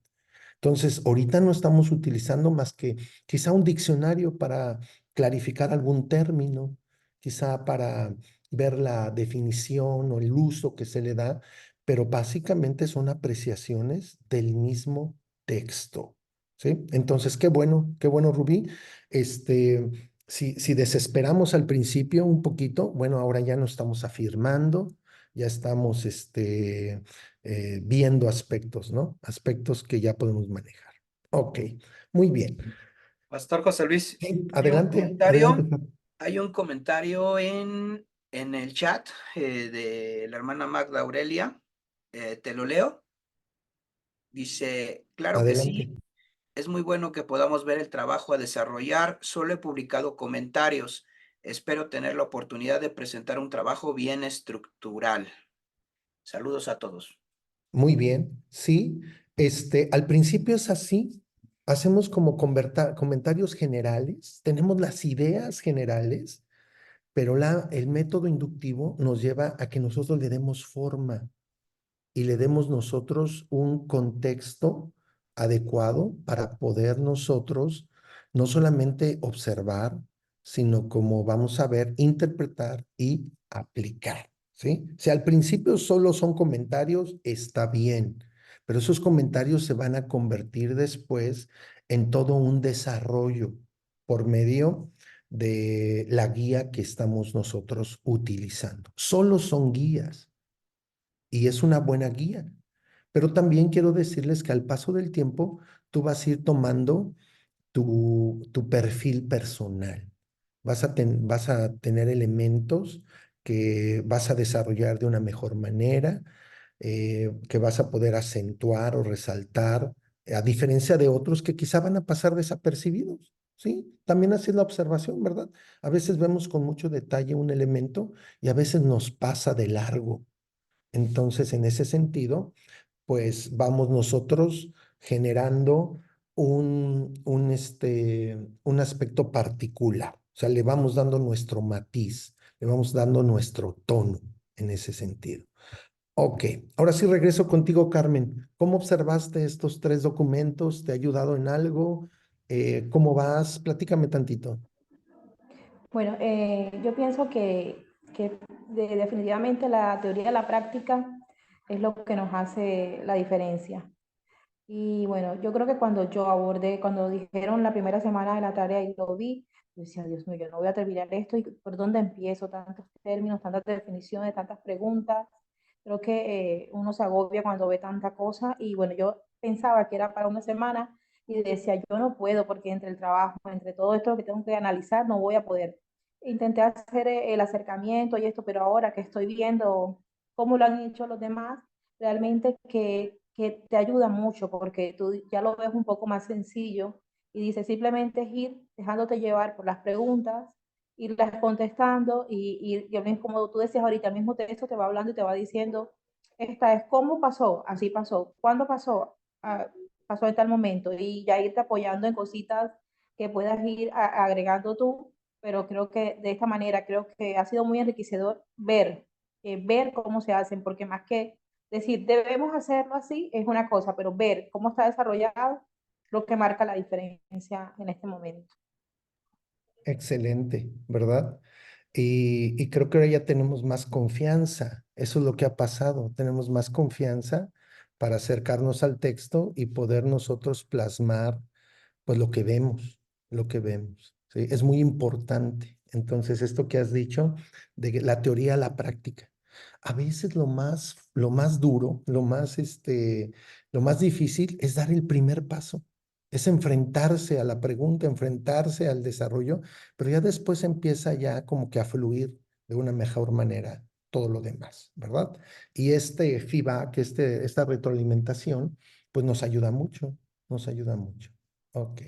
Entonces, ahorita no estamos utilizando más que quizá un diccionario para clarificar algún término, quizá para ver la definición o el uso que se le da, pero básicamente son apreciaciones del mismo texto, ¿sí? Entonces, qué bueno, Rubí. Si desesperamos al principio un poquito, bueno, ahora ya no estamos afirmando, ya estamos viendo aspectos, ¿no? Aspectos que ya podemos manejar. Ok, muy bien. Pastor José Luis, Sí, hay un adelante, comentario, adelante. hay un comentario en el chat de la hermana Magda Aurelia. Te lo leo. Dice, claro que Adelante. sí, es muy bueno que podamos ver el trabajo a desarrollar. Solo he publicado comentarios. Espero tener la oportunidad de presentar un trabajo bien estructural. Saludos a todos. Muy bien, sí. Al principio es así. Hacemos como comentarios generales, tenemos las ideas generales, pero el método inductivo nos lleva a que nosotros le demos forma y le demos nosotros un contexto adecuado para poder nosotros no solamente observar, sino como vamos a ver, interpretar y aplicar, ¿sí? Si al principio solo son comentarios, está bien, pero esos comentarios se van a convertir después en todo un desarrollo por medio de la guía que estamos nosotros utilizando. Solo son guías y es una buena guía. Pero también quiero decirles que al paso del tiempo tú vas a ir tomando tu perfil personal. Vas a tener elementos que vas a desarrollar de una mejor manera, que vas a poder acentuar o resaltar, a diferencia de otros que quizá van a pasar desapercibidos. ¿Sí? También así es la observación, ¿verdad? A veces vemos con mucho detalle un elemento y a veces nos pasa de largo. Entonces, en ese sentido, pues vamos nosotros generando un aspecto particular. O sea, le vamos dando nuestro matiz, le vamos dando nuestro tono en ese sentido. Ok, ahora sí regreso contigo, Carmen. ¿Cómo observaste estos 3 documentos? ¿Te ha ayudado en algo? ¿Cómo vas? Platícame tantito. Bueno, yo pienso que definitivamente la teoría y la práctica es lo que nos hace la diferencia. Y bueno, yo creo que cuando yo abordé, cuando dijeron la primera semana de la tarea y lo vi, yo decía, Dios mío, yo no voy a terminar esto y por dónde empiezo, tantos términos, tantas definiciones, tantas preguntas. Creo que uno se agobia cuando ve tanta cosa y bueno, yo pensaba que era para una semana y decía, yo no puedo porque entre el trabajo, entre todo esto que tengo que analizar, no voy a poder. Intenté hacer el acercamiento y esto, pero ahora que estoy viendo cómo lo han hecho los demás, realmente que te ayuda mucho porque tú ya lo ves un poco más sencillo y dices simplemente es ir dejándote llevar por las preguntas, irlas contestando y como tú decías ahorita, el mismo texto te va hablando y te va diciendo, esta es cómo pasó, así pasó, cuándo pasó, ah, pasó en tal momento y ya irte apoyando en cositas que puedas ir agregando tú, pero creo que de esta manera creo que ha sido muy enriquecedor ver cómo se hacen, porque más que decir debemos hacerlo así es una cosa, pero ver cómo está desarrollado lo que marca la diferencia en este momento. Excelente, ¿verdad? Y creo que ahora ya tenemos más confianza. Eso es lo que ha pasado. Tenemos más confianza para acercarnos al texto y poder nosotros plasmar pues lo que vemos. ¿Sí? Es muy importante. Entonces, esto que has dicho de que la teoría a la práctica. A veces lo más duro, lo más difícil es dar el primer paso. Es enfrentarse a la pregunta, enfrentarse al desarrollo, pero ya después empieza ya como que a fluir de una mejor manera todo lo demás, ¿verdad? Y este feedback, esta retroalimentación, pues nos ayuda mucho, nos ayuda mucho. Ok,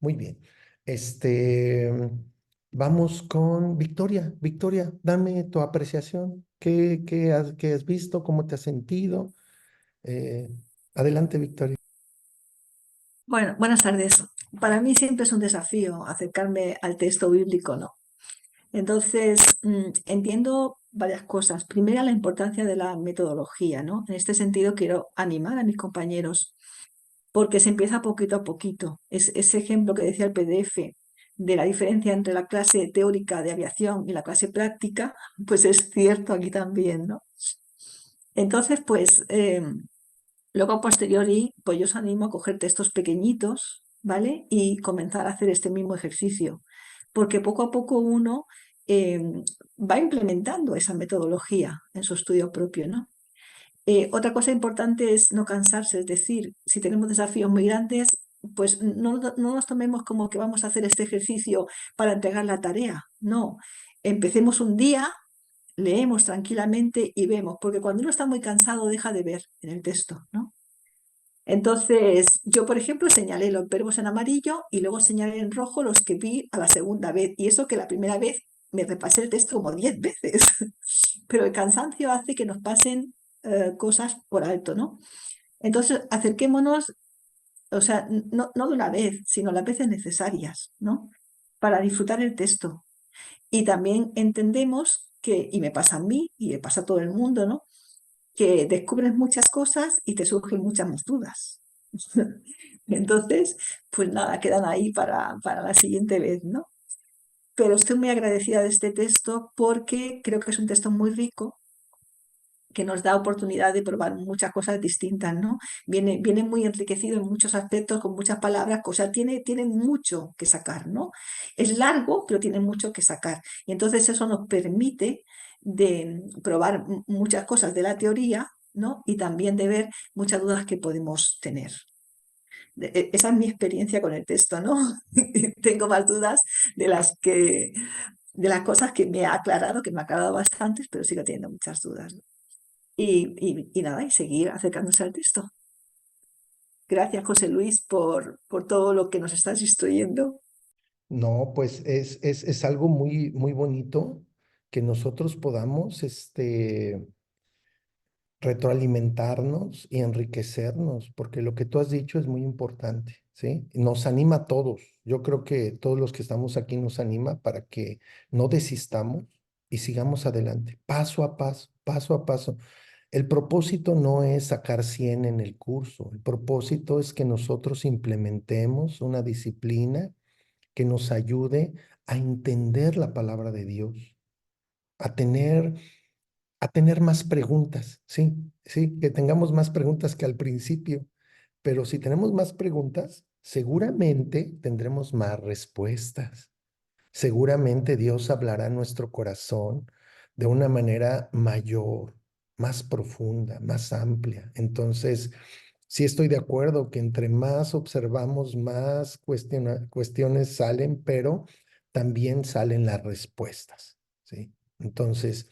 muy bien. Este, vamos con Victoria. Victoria, dame tu apreciación. ¿Qué has visto? ¿Cómo te has sentido? Eh, adelante, Victoria. Bueno, buenas tardes. Para mí siempre es un desafío acercarme al texto bíblico, ¿no? Entonces, entiendo varias cosas. Primera, la importancia de la metodología, ¿no? En este sentido, quiero animar a mis compañeros porque se empieza poquito a poquito. Ese ejemplo que decía el PDF de la diferencia entre la clase teórica de aviación y la clase práctica, pues es cierto aquí también, ¿no? Entonces, pues luego a posteriori, pues yo os animo a coger textos pequeñitos, ¿vale? Y comenzar a hacer este mismo ejercicio, porque poco a poco uno va implementando esa metodología en su estudio propio, ¿no? Otra cosa importante es no cansarse, es decir, si tenemos desafíos muy grandes, pues no nos tomemos como que vamos a hacer este ejercicio para entregar la tarea, no. Empecemos un día, leemos tranquilamente y vemos, porque cuando uno está muy cansado deja de ver en el texto, ¿no? Entonces, yo, por ejemplo, señalé los verbos en amarillo y luego señalé en rojo los que vi a la segunda vez. Y eso que la primera vez me repasé el texto como 10 veces. Pero el cansancio hace que nos pasen cosas por alto, ¿no? Entonces, acerquémonos, o sea, no de una vez, sino las veces necesarias, ¿no? Para disfrutar el texto. Y también entendemos que, y me pasa a mí, y le pasa a todo el mundo, ¿no? Que descubres muchas cosas y te surgen muchas más dudas. Entonces, pues nada, quedan ahí para la siguiente vez, ¿no? Pero estoy muy agradecida de este texto porque creo que es un texto muy rico que nos da oportunidad de probar muchas cosas distintas, ¿no? Viene muy enriquecido en muchos aspectos, con muchas palabras, tiene mucho que sacar, ¿no? Es largo, pero tiene mucho que sacar. Y entonces eso nos permite de probar muchas cosas de la teoría, ¿no? Y también de ver muchas dudas que podemos tener. Esa es mi experiencia con el texto, ¿no? Tengo más dudas de las cosas que me ha aclarado, que me ha aclarado bastantes, pero sigo teniendo muchas dudas, ¿no? Y nada, y seguir acercándose al texto. Gracias, José Luis, por todo lo que nos estás instruyendo. No, pues es algo muy, muy bonito que nosotros podamos retroalimentarnos y enriquecernos, porque lo que tú has dicho es muy importante, ¿sí? Nos anima a todos. Yo creo que todos los que estamos aquí nos anima para que no desistamos y sigamos adelante, paso a paso, paso a paso. El propósito no es sacar 100 en el curso, el propósito es que nosotros implementemos una disciplina que nos ayude a entender la palabra de Dios, a tener más preguntas, sí, sí, que tengamos más preguntas que al principio, pero si tenemos más preguntas, seguramente tendremos más respuestas. Seguramente Dios hablará a nuestro corazón de una manera mayor, más profunda, más amplia. Entonces, sí estoy de acuerdo que entre más observamos, más cuestiones salen, pero también salen las respuestas, ¿sí? Entonces,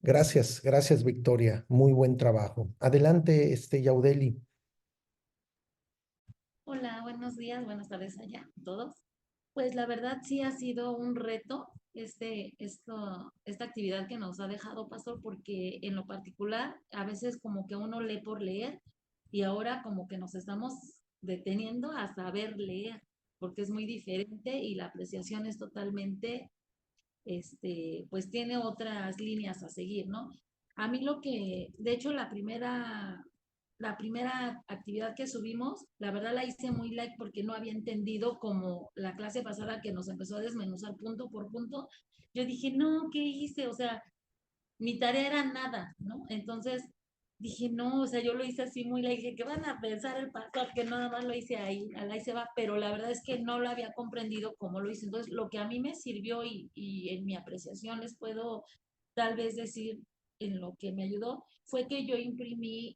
gracias, gracias, Victoria. Muy buen trabajo. Adelante, Yaudeli. Hola, buenos días, buenas tardes allá a todos. Pues la verdad sí ha sido un reto esta actividad que nos ha dejado Pastor, porque en lo particular a veces como que uno lee por leer y ahora como que nos estamos deteniendo a saber leer, porque es muy diferente y la apreciación es totalmente, pues tiene otras líneas a seguir, ¿no? A mí de hecho la primera actividad que subimos, la verdad la hice muy light porque no había entendido como la clase pasada que nos empezó a desmenuzar punto por punto. Yo dije, no, ¿qué hice? O sea, mi tarea era nada, ¿no? Entonces dije, no, o sea, yo lo hice así muy light, dije, ¿qué van a pensar el pastor? Que nada más lo hice ahí, ahí se va, pero la verdad es que no lo había comprendido cómo lo hice. Entonces, lo que a mí me sirvió y en mi apreciación les puedo tal vez decir en lo que me ayudó, fue que yo imprimí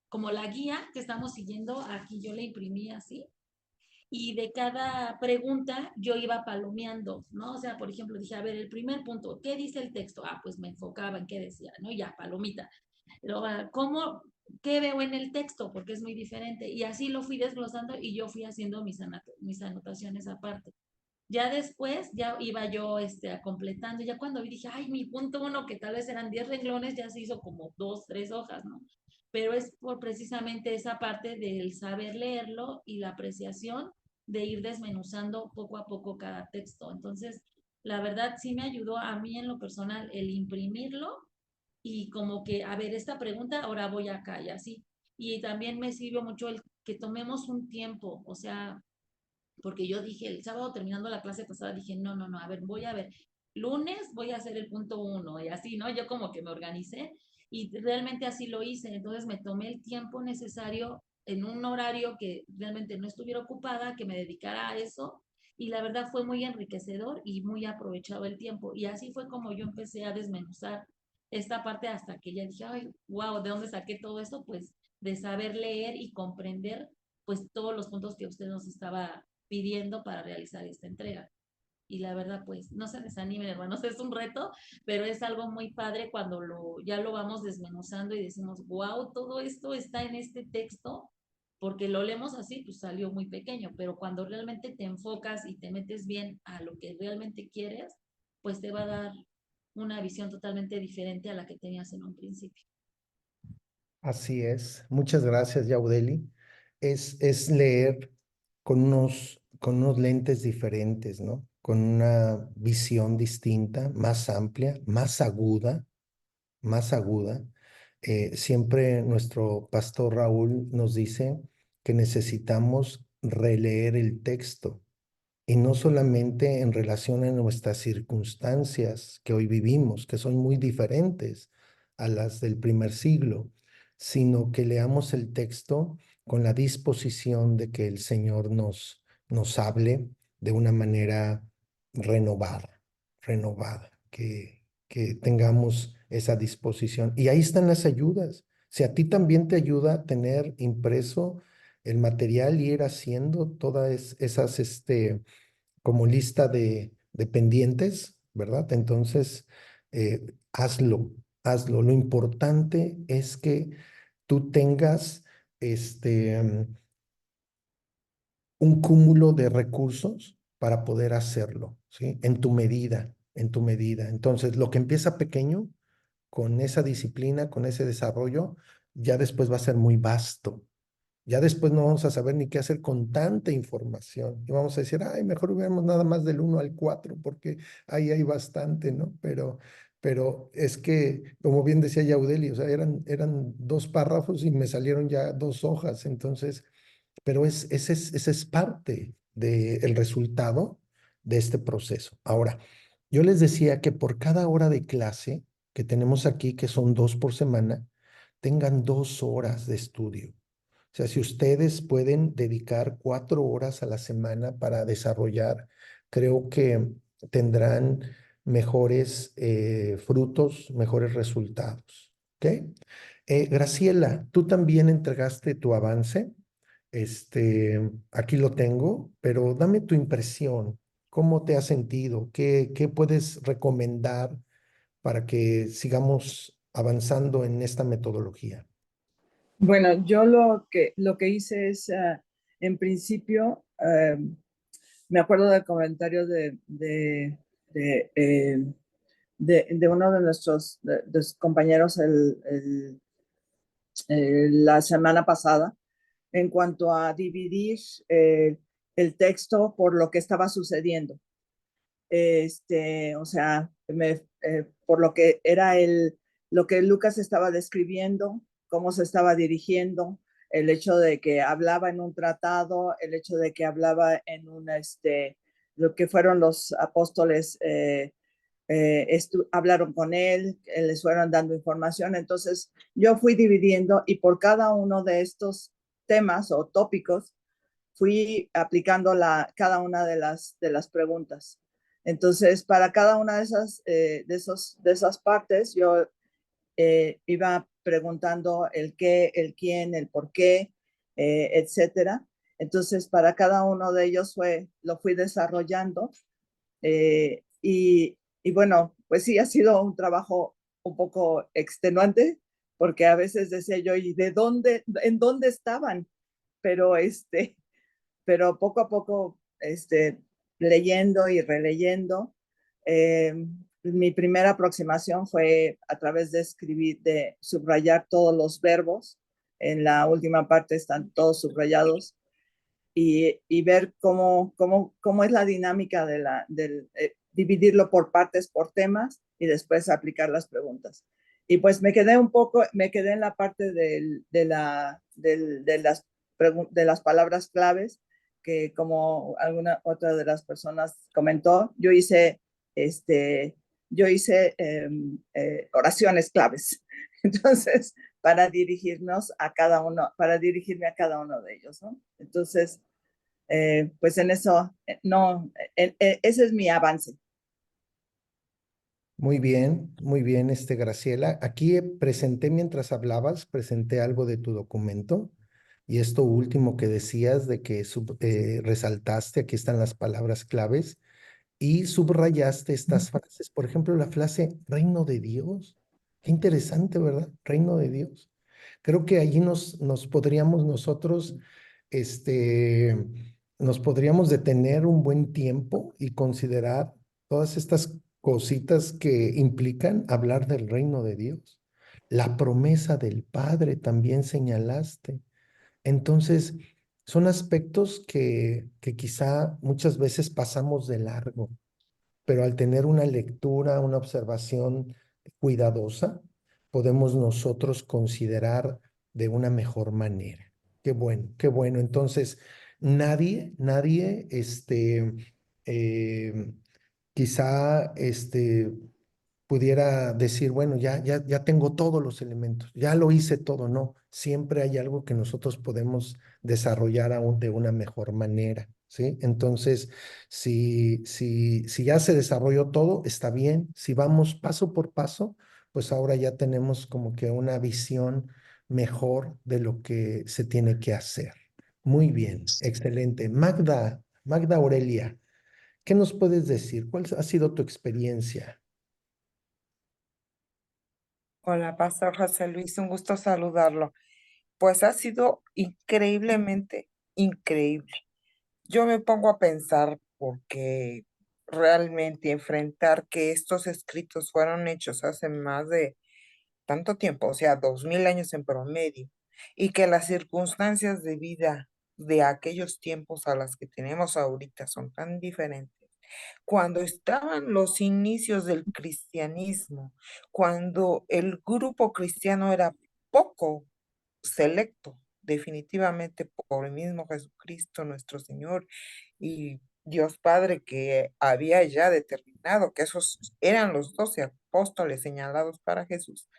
como la guía que estamos siguiendo, aquí yo la imprimí así, y de cada pregunta yo iba palomeando, ¿no? O sea, por ejemplo, dije, a ver, el primer punto, ¿qué dice el texto? Ah, pues me enfocaba en qué decía, ¿no? Ya, palomita. Luego, ¿qué veo en el texto? Porque es muy diferente. Y así lo fui desglosando y yo fui haciendo mis anotaciones aparte. Ya después, ya iba yo completando, ya cuando vi dije, ay, mi punto uno, que tal vez eran 10 renglones, ya se hizo como 2, 3 hojas, ¿no? Pero es por precisamente esa parte del saber leerlo y la apreciación de ir desmenuzando poco a poco cada texto. Entonces, la verdad sí me ayudó a mí en lo personal el imprimirlo y como que, a ver, esta pregunta, ahora voy acá y así. Y también me sirvió mucho el que tomemos un tiempo, o sea, porque yo dije, el sábado terminando la clase pasada, dije, no, a ver, lunes voy a hacer el punto uno y así, ¿no? Yo como que me organicé y realmente así lo hice, entonces me tomé el tiempo necesario en un horario que realmente no estuviera ocupada, que me dedicara a eso y la verdad fue muy enriquecedor y muy aprovechado el tiempo y así fue como yo empecé a desmenuzar esta parte hasta que ya dije, ay, wow, ¿de dónde saqué todo esto? Pues de saber leer y comprender pues todos los puntos que usted nos estaba pidiendo para realizar esta entrega. Y la verdad, pues, no se desanimen, hermanos, es un reto, pero es algo muy padre cuando ya lo vamos desmenuzando y decimos, wow, todo esto está en este texto, porque lo leemos así, pues salió muy pequeño, pero cuando realmente te enfocas y te metes bien a lo que realmente quieres, pues te va a dar una visión totalmente diferente a la que tenías en un principio. Así es. Muchas gracias, Yaudeli. Es leer con unos lentes diferentes, ¿no? Con una visión distinta, más amplia, más aguda, más aguda. Siempre nuestro pastor Raúl nos dice que necesitamos releer el texto y no solamente en relación a nuestras circunstancias que hoy vivimos, que son muy diferentes a las del primer siglo, sino que leamos el texto con la disposición de que el Señor nos hable de una manera renovada, renovada, que tengamos esa disposición. Y ahí están las ayudas. Si a ti también te ayuda a tener impreso el material y ir haciendo todas esas, como lista de pendientes, ¿verdad? Entonces, hazlo, hazlo. Lo importante es que tú tengas un cúmulo de recursos para poder hacerlo, ¿sí? En tu medida, en tu medida. Entonces, lo que empieza pequeño, con esa disciplina, con ese desarrollo, ya después va a ser muy vasto. Ya después no vamos a saber ni qué hacer con tanta información. Y vamos a decir, ay, mejor hubiéramos nada más del 1 al 4, porque ahí hay bastante, ¿no? Pero es que, como bien decía Yaudeli, o sea, eran 2 párrafos y me salieron ya 2 hojas. Entonces, pero ese es parte del resultado de este proceso. Ahora, yo les decía que por cada hora de clase que tenemos aquí, que son 2 por semana, tengan 2 horas de estudio. O sea, si ustedes pueden dedicar 4 horas a la semana para desarrollar, creo que tendrán mejores frutos, mejores resultados. ¿Ok? Graciela, tú también entregaste tu avance. Aquí lo tengo, pero dame tu impresión. ¿Cómo te has sentido? ¿Qué puedes recomendar para que sigamos avanzando en esta metodología? Bueno, yo lo que hice es, en principio, me acuerdo del comentario de uno de nuestros de compañeros la semana pasada, en cuanto a dividir el texto por lo que estaba sucediendo. O sea, por lo que era lo que Lucas estaba describiendo, cómo se estaba dirigiendo, el hecho de que hablaba en un tratado, el hecho de que hablaba en lo que fueron los apóstoles, hablaron con él, les fueron dando información. Entonces, yo fui dividiendo y por cada uno de estos temas o tópicos, fui aplicando cada una de las preguntas. Entonces, para cada una de esas partes, yo iba preguntando el qué, el quién, el por qué, etcétera. Entonces, para cada uno de ellos lo fui desarrollando. Y bueno, pues sí, ha sido un trabajo un poco extenuante, porque a veces decía yo, ¿y en dónde estaban? Pero pero poco a poco, leyendo y releyendo, mi primera aproximación fue a través de escribir, de subrayar todos los verbos. En la última parte están todos subrayados y ver cómo es la dinámica del dividirlo por partes, por temas y después aplicar las preguntas. Y pues me quedé en la parte de las palabras claves, que como alguna otra de las personas comentó, yo hice oraciones claves. Entonces, para dirigirme a cada uno de ellos, ¿no? Entonces, pues en eso, no, ese es mi avance. Muy bien, Graciela. Aquí presenté, mientras hablabas, presenté algo de tu documento y esto último que decías de que resaltaste, aquí están las palabras claves y subrayaste estas frases. Por ejemplo, la frase reino de Dios. Qué interesante, ¿verdad? Reino de Dios. Creo que allí nos podríamos nosotros, nos podríamos detener un buen tiempo y considerar todas estas cositas que implican hablar del reino de Dios. La promesa del Padre también señalaste. Entonces, son aspectos que quizá muchas veces pasamos de largo, pero al tener una lectura, una observación cuidadosa, podemos nosotros considerar de una mejor manera. Qué bueno, qué bueno. Entonces, nadie, eh, quizá, pudiera decir, bueno, ya tengo todos los elementos, ya lo hice todo. No, siempre hay algo que nosotros podemos desarrollar aún de una mejor manera, ¿sí? Entonces, si ya se desarrolló todo, está bien. Si vamos paso por paso, pues ahora ya tenemos como que una visión mejor de lo que se tiene que hacer. Muy bien, excelente. Magda Aurelia, ¿qué nos puedes decir? ¿Cuál ha sido tu experiencia? Hola, Pastor José Luis, un gusto saludarlo. Pues ha sido increíblemente increíble. Yo me pongo a pensar porque realmente enfrentar que estos escritos fueron hechos hace más de tanto tiempo, o sea, 2000 años en promedio, y que las circunstancias de vida de aquellos tiempos a las que tenemos ahorita son tan diferentes. Cuando estaban los inicios del cristianismo, cuando el grupo cristiano era poco selecto, definitivamente por el mismo Jesucristo nuestro Señor y Dios Padre, que había ya determinado que esos eran los 12 apóstoles señalados para Jesús.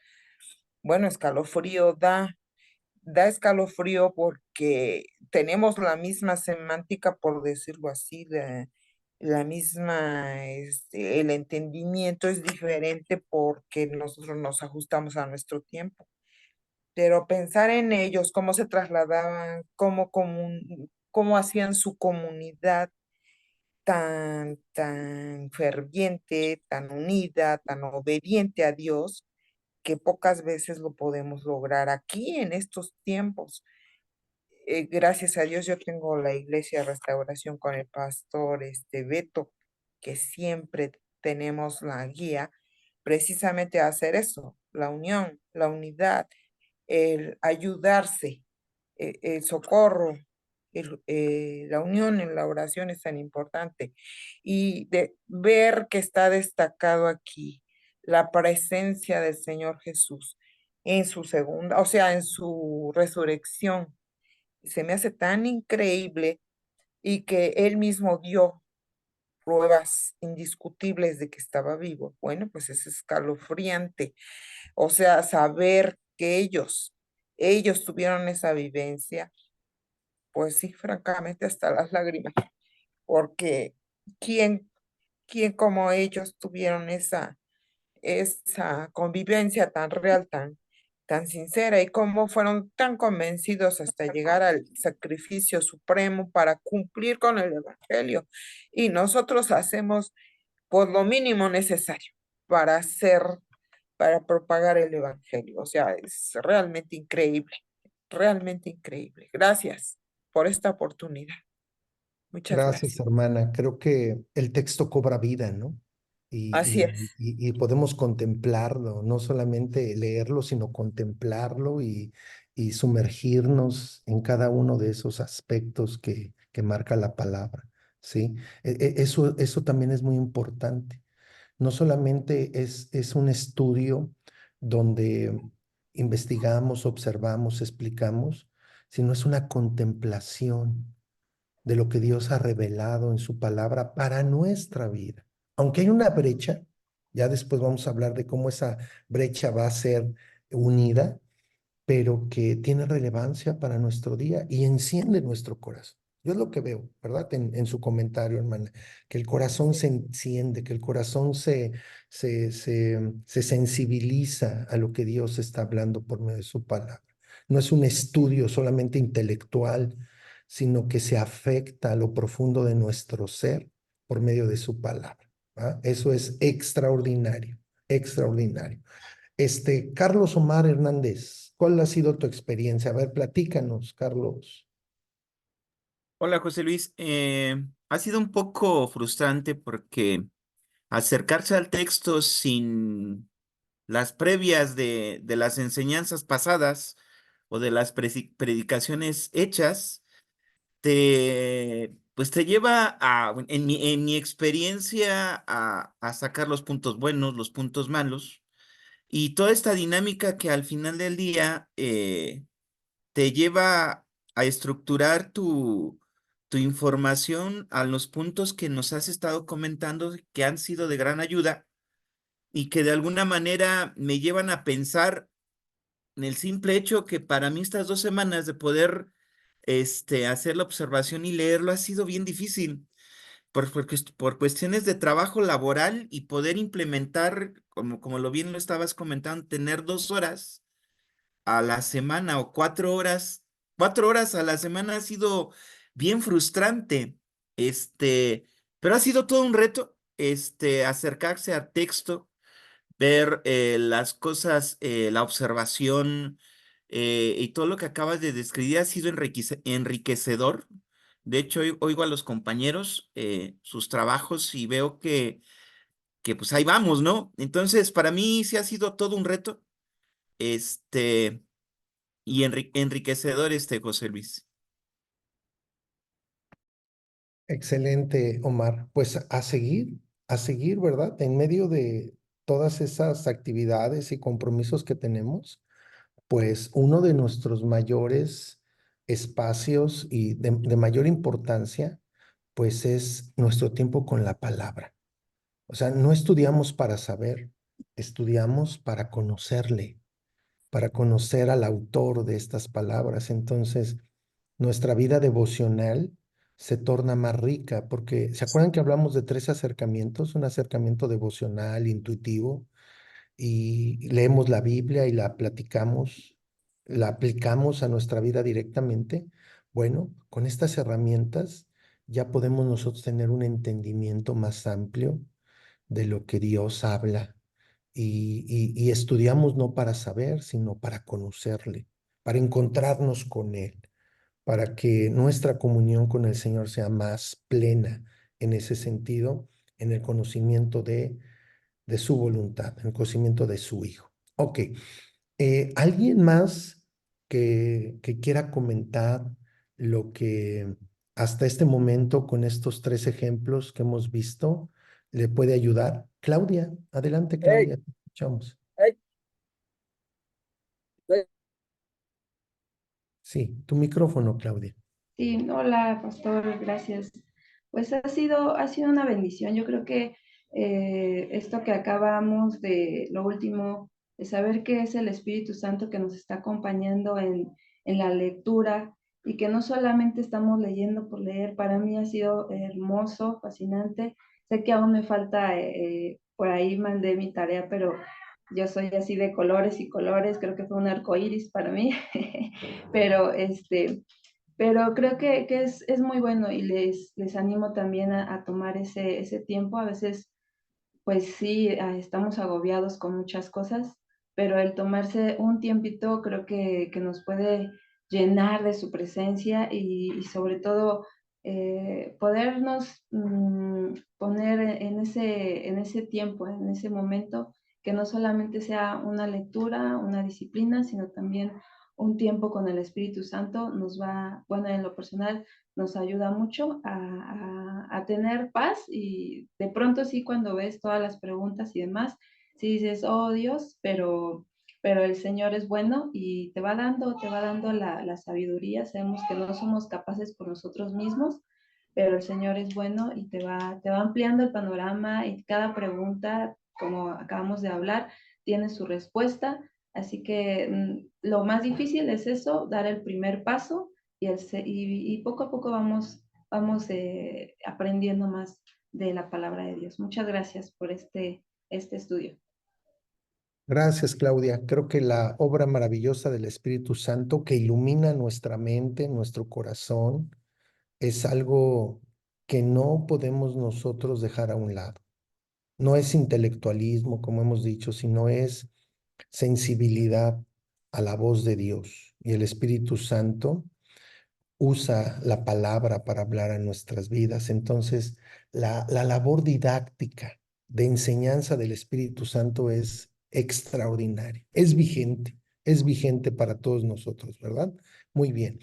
Bueno, escalofrío da escalofrío porque tenemos la misma semántica, por decirlo así, la misma, el entendimiento es diferente porque nosotros nos ajustamos a nuestro tiempo. Pero pensar en ellos, cómo se trasladaban, cómo hacían su comunidad tan ferviente, tan unida, tan obediente a Dios, que pocas veces lo podemos lograr aquí en estos tiempos. Gracias a Dios yo tengo la iglesia de Restauración con el pastor Beto, que siempre tenemos la guía precisamente a hacer eso, la unión, la unidad, el ayudarse, el socorro, la unión en la oración es tan importante. Y de ver que está destacado aquí la presencia del Señor Jesús en su segunda, o sea, en su resurrección, se me hace tan increíble y que él mismo dio pruebas indiscutibles de que estaba vivo. Bueno, pues es escalofriante. O sea, saber que ellos tuvieron esa vivencia, pues sí, francamente, hasta las lágrimas, porque ¿quién, quién como ellos tuvieron esa convivencia tan real, tan sincera, y cómo fueron tan convencidos hasta llegar al sacrificio supremo para cumplir con el Evangelio? Y nosotros hacemos pues lo mínimo necesario para para propagar el Evangelio. O sea, es realmente increíble. Gracias por esta oportunidad. Muchas Gracias, gracias. hermana. Creo que el texto cobra vida, ¿no? Así es. Y podemos contemplarlo, no solamente leerlo, sino contemplarlo y sumergirnos en cada uno de esos aspectos que marca la palabra, ¿sí? Eso también es muy importante. No solamente es un estudio donde investigamos, observamos, explicamos, sino es una contemplación de lo que Dios ha revelado en su palabra para nuestra vida. Aunque hay una brecha, ya después vamos a hablar de cómo esa brecha va a ser unida, pero que tiene relevancia para nuestro día y enciende nuestro corazón. Yo es lo que veo, ¿verdad? En su comentario, hermana, que el corazón se enciende, que el corazón se sensibiliza a lo que Dios está hablando por medio de su palabra. No es un estudio solamente intelectual, sino que se afecta a lo profundo de nuestro ser por medio de su palabra. ¿Va? Eso es extraordinario, extraordinario. Carlos Omar Hernández, ¿cuál ha sido tu experiencia? A ver, platícanos, Carlos. Hola, José Luis. Ha sido un poco frustrante porque acercarse al texto sin las previas de las enseñanzas pasadas o de las predicaciones hechas, pues te lleva en mi experiencia, a sacar los puntos buenos, los puntos malos, y toda esta dinámica que al final del día te lleva a estructurar tu información a los puntos que nos has estado comentando, que han sido de gran ayuda y que de alguna manera me llevan a pensar en el simple hecho que para mí estas 2 semanas de poder hacer la observación y leerlo ha sido bien difícil por cuestiones de trabajo laboral y poder implementar, como lo bien lo estabas comentando, tener 2 horas a la semana o 4 horas, 4 horas a la semana ha sido bien frustrante. Pero ha sido todo un reto, acercarse al texto, ver las cosas, la observación, y todo lo que acabas de describir ha sido enriquecedor. De hecho, oigo a los compañeros, sus trabajos y veo que pues ahí vamos, ¿no? Entonces, para mí sí ha sido todo un reto, este, y enriquecedor, José Luis. Excelente, Omar. Pues a seguir, ¿verdad? En medio de todas esas actividades y compromisos que tenemos, pues uno de nuestros mayores espacios y de mayor importancia, pues es nuestro tiempo con la palabra. O sea, no estudiamos para saber, estudiamos para conocer al autor de estas palabras. Entonces, nuestra vida devocional se torna más rica, porque ¿se acuerdan que hablamos de 3 acercamientos? Un acercamiento devocional, intuitivo, y leemos la Biblia y la platicamos, la aplicamos a nuestra vida directamente. Bueno, con estas herramientas ya podemos nosotros tener un entendimiento más amplio de lo que Dios habla y estudiamos no para saber, sino para conocerle, para encontrarnos con Él, para que nuestra comunión con el Señor sea más plena en ese sentido, en el conocimiento de su voluntad, en el conocimiento de su Hijo. Ok, ¿alguien más que quiera comentar lo que hasta este momento con estos 3 ejemplos que hemos visto le puede ayudar? Claudia, adelante, Claudia, te escuchamos. Sí, tu micrófono, Claudia. Sí, hola, pastor, gracias. Pues ha sido una bendición. Yo creo que esto que acabamos de, lo último, de saber que es el Espíritu Santo que nos está acompañando en la lectura y que no solamente estamos leyendo por leer, para mí ha sido hermoso, fascinante. Sé que aún me falta, por ahí mandé mi tarea, pero yo soy así de colores y colores, creo que fue un arco iris para mí, pero pero creo que es muy bueno y les animo también a tomar ese tiempo. A veces, pues sí, estamos agobiados con muchas cosas, pero el tomarse un tiempito creo que nos puede llenar de su presencia y sobre todo podernos poner en ese tiempo, en ese momento, que no solamente sea una lectura, una disciplina, sino también un tiempo con el Espíritu Santo nos va, bueno, en lo personal, nos ayuda mucho a tener paz y de pronto sí cuando ves todas las preguntas y demás, sí dices, oh Dios, pero el Señor es bueno y te va dando la sabiduría. Sabemos que no somos capaces por nosotros mismos, pero el Señor es bueno y te va ampliando el panorama y cada pregunta, como acabamos de hablar, tiene su respuesta. Así que lo más difícil es eso, dar el primer paso y poco a poco vamos aprendiendo más de la palabra de Dios. Muchas gracias por este estudio. Gracias, Claudia. Creo que la obra maravillosa del Espíritu Santo que ilumina nuestra mente, nuestro corazón, es algo que no podemos nosotros dejar a un lado. No es intelectualismo, como hemos dicho, sino es sensibilidad a la voz de Dios. Y el Espíritu Santo usa la palabra para hablar a nuestras vidas. Entonces, la labor didáctica de enseñanza del Espíritu Santo es extraordinaria, es vigente para todos nosotros, ¿verdad? Muy bien.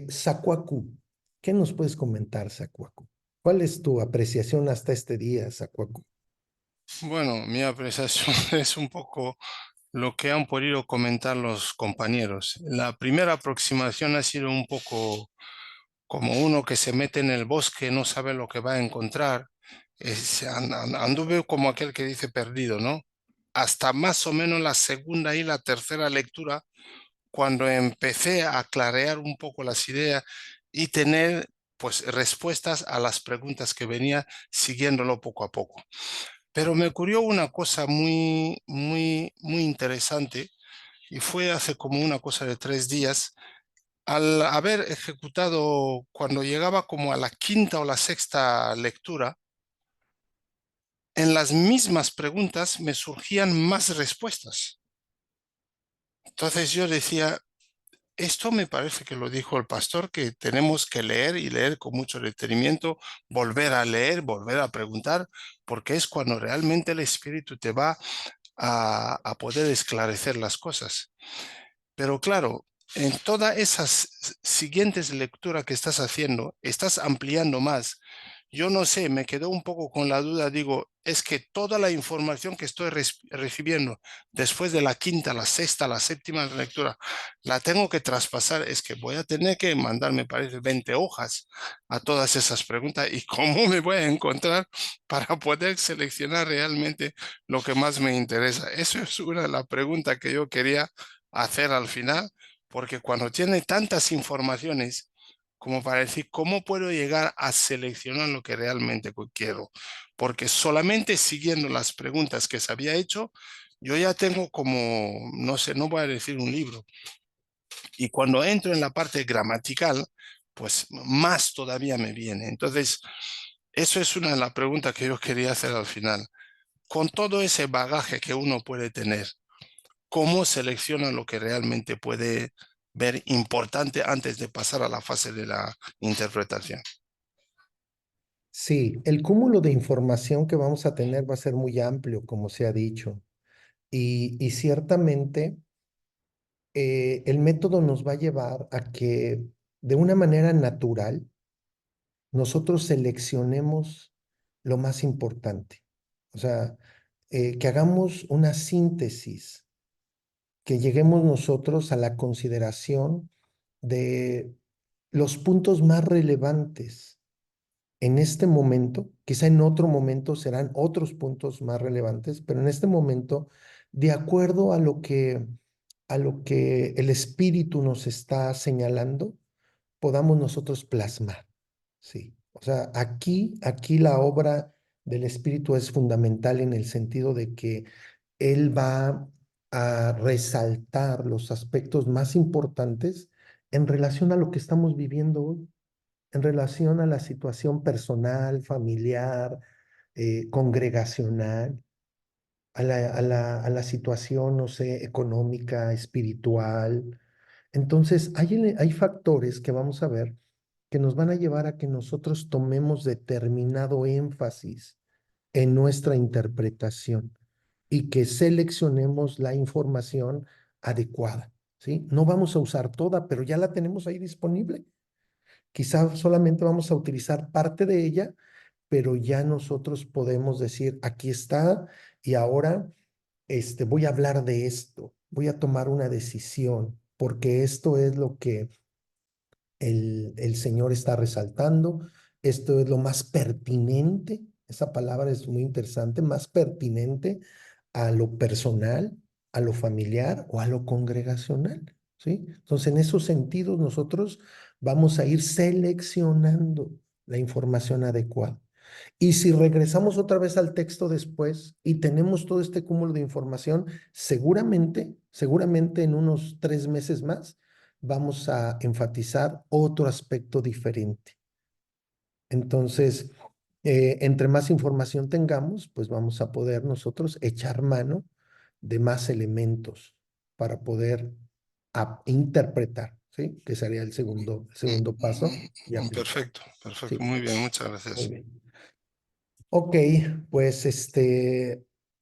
Sacuacu, ¿qué nos puedes comentar, Sacuacu? ¿Cuál es tu apreciación hasta este día, Sacuacu? Bueno, mi apreciación es un poco lo que han podido comentar los compañeros. La primera aproximación ha sido un poco como uno que se mete en el bosque, no sabe lo que va a encontrar. Anduve como aquel que dice perdido, ¿no? Hasta más o menos la segunda y la tercera lectura, cuando empecé a clarear un poco las ideas y tener pues respuestas a las preguntas que venía siguiéndolo poco a poco. Pero me ocurrió una cosa muy interesante y fue hace como una cosa de 3 días, al haber ejecutado, cuando llegaba como a la quinta o la sexta lectura, en las mismas preguntas me surgían más respuestas. Entonces yo decía, esto me parece que lo dijo el pastor, que tenemos que leer y leer con mucho detenimiento, volver a leer, volver a preguntar, porque es cuando realmente el Espíritu te va a poder esclarecer las cosas. Pero claro, en todas esas siguientes lecturas que estás haciendo, estás ampliando más. Yo no sé, me quedó un poco con la duda, digo, es que toda la información que estoy recibiendo después de la quinta, la sexta, la séptima lectura, la tengo que traspasar, es que voy a tener que mandar, me parece, 20 hojas a todas esas preguntas y cómo me voy a encontrar para poder seleccionar realmente lo que más me interesa. Eso es una de las preguntas que yo quería hacer al final, porque cuando tiene tantas informaciones como para decir, ¿cómo puedo llegar a seleccionar lo que realmente quiero? Porque solamente siguiendo las preguntas que se había hecho, yo ya tengo como, no sé, no voy a decir un libro. Y cuando entro en la parte gramatical, pues más todavía me viene. Entonces, eso es una de las preguntas que yo quería hacer al final. Con todo ese bagaje que uno puede tener, ¿cómo selecciona lo que realmente puede ver importante antes de pasar a la fase de la interpretación? Sí, el cúmulo de información que vamos a tener va a ser muy amplio, como se ha dicho, y ciertamente el método nos va a llevar a que de una manera natural nosotros seleccionemos lo más importante. O sea, que hagamos una síntesis, que lleguemos nosotros a la consideración de los puntos más relevantes en este momento. Quizá en otro momento serán otros puntos más relevantes, pero en este momento, de acuerdo a lo que el Espíritu nos está señalando, podamos nosotros plasmar. Sí. O sea, aquí la obra del Espíritu es fundamental en el sentido de que Él va a resaltar los aspectos más importantes en relación a lo que estamos viviendo hoy, en relación a la situación personal, familiar, congregacional, a la situación, no sé, económica, espiritual. Entonces, hay factores que vamos a ver que nos van a llevar a que nosotros tomemos determinado énfasis en nuestra interpretación y que seleccionemos la información adecuada, ¿sí? No vamos a usar toda, pero ya la tenemos ahí disponible. Quizá solamente vamos a utilizar parte de ella, pero ya nosotros podemos decir, aquí está y ahora voy a hablar de esto, voy a tomar una decisión, porque esto es lo que el Señor está resaltando. Esto es lo más pertinente, esa palabra es muy interesante, más pertinente a lo personal, a lo familiar o a lo congregacional, ¿sí? Entonces, en esos sentidos, nosotros vamos a ir seleccionando la información adecuada. Y si regresamos otra vez al texto después y tenemos todo este cúmulo de información, seguramente en unos 3 meses más, vamos a enfatizar otro aspecto diferente. Entonces, entre más información tengamos, pues vamos a poder nosotros echar mano de más elementos para poder interpretar, ¿sí? Que sería el segundo paso y aplicar. Perfecto, perfecto. Sí. Muy bien, muchas gracias. Muy bien. Ok, pues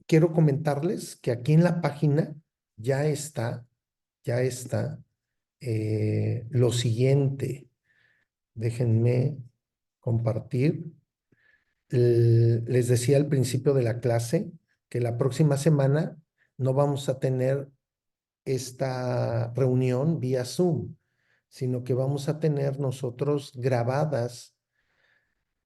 quiero comentarles que aquí en la página ya está lo siguiente. Déjenme compartir. Les decía al principio de la clase que la próxima semana no vamos a tener esta reunión vía Zoom, sino que vamos a tener nosotros grabadas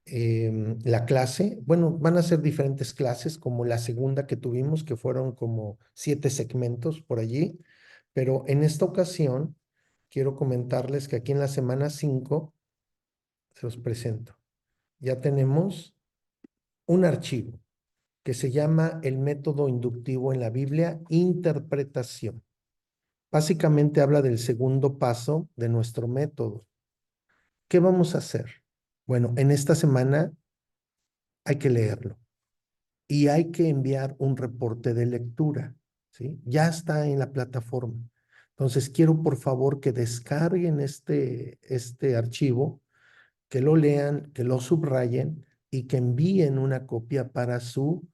la clase. Bueno, van a ser diferentes clases, como la segunda que tuvimos, que fueron como 7 segmentos por allí, pero en esta ocasión quiero comentarles que aquí en la semana 5, se los presento, ya tenemos un archivo que se llama el método inductivo en la Biblia, interpretación. Básicamente habla del segundo paso de nuestro método. ¿Qué vamos a hacer? Bueno, en esta semana hay que leerlo y hay que enviar un reporte de lectura, ¿sí? Ya está en la plataforma. Entonces, quiero por favor que descarguen este archivo, que lo lean, que lo subrayen y que envíen una copia para su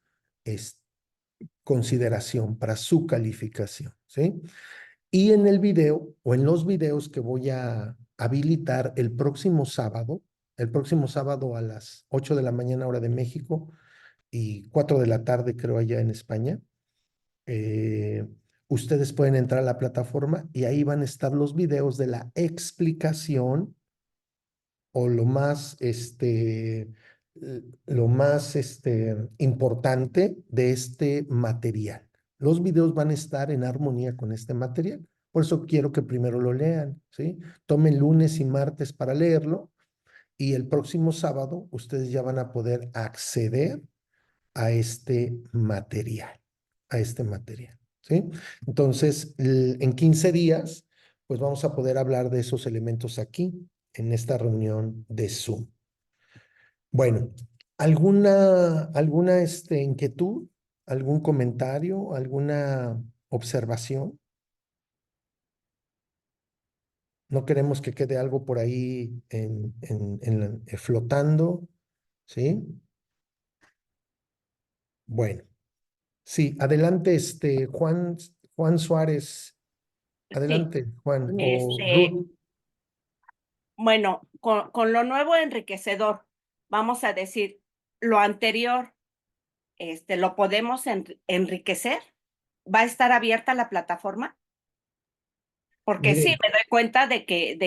consideración, para su calificación, ¿sí? Y en el video o en los videos que voy a habilitar el próximo sábado a las 8 de la mañana hora de México y 4 de la tarde creo allá en España, ustedes pueden entrar a la plataforma y ahí van a estar los videos de la explicación o lo más importante de este material. Los videos van a estar en armonía con este material. Por eso quiero que primero lo lean, ¿sí? Tomen lunes y martes para leerlo y el próximo sábado ustedes ya van a poder acceder a este material, ¿sí? Entonces, en 15 días, pues vamos a poder hablar de esos elementos aquí, en esta reunión de Zoom. Bueno, ¿alguna inquietud, algún comentario, alguna observación? No queremos que quede algo por ahí flotando, ¿sí? Bueno, sí, adelante, Juan Suárez. Adelante, Juan, o Ruth. Bueno, con lo nuevo enriquecedor, vamos a decir, lo anterior, ¿lo podemos enriquecer? ¿Va a estar abierta la plataforma? Porque sí, Mire, me doy cuenta de que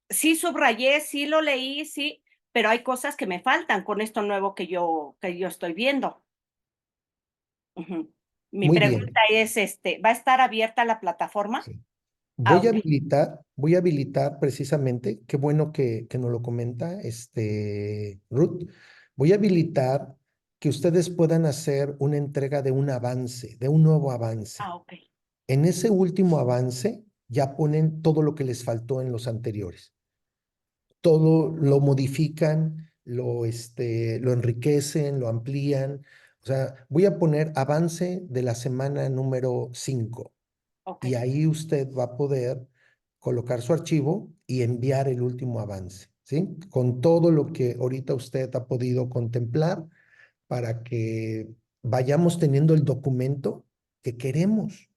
sí subrayé, sí lo leí, sí, pero hay cosas que me faltan con esto nuevo que yo estoy viendo. Ujú. Mi muy bien. pregunta es, ¿va a estar abierta la plataforma? Voy a Ok. habilitar precisamente, qué bueno que nos lo comenta, Ruth. Voy a habilitar que ustedes puedan hacer una entrega de un avance, de un nuevo avance. Ah, ok. En ese último avance ya ponen todo lo que les faltó en los anteriores. Todo lo modifican, lo enriquecen, lo amplían. O sea, voy a poner avance de la semana número 5. Ok. Y ahí usted va a poder colocar su archivo y enviar el último avance, ¿sí? Con todo lo que ahorita usted ha podido contemplar para que vayamos teniendo el documento que queremos,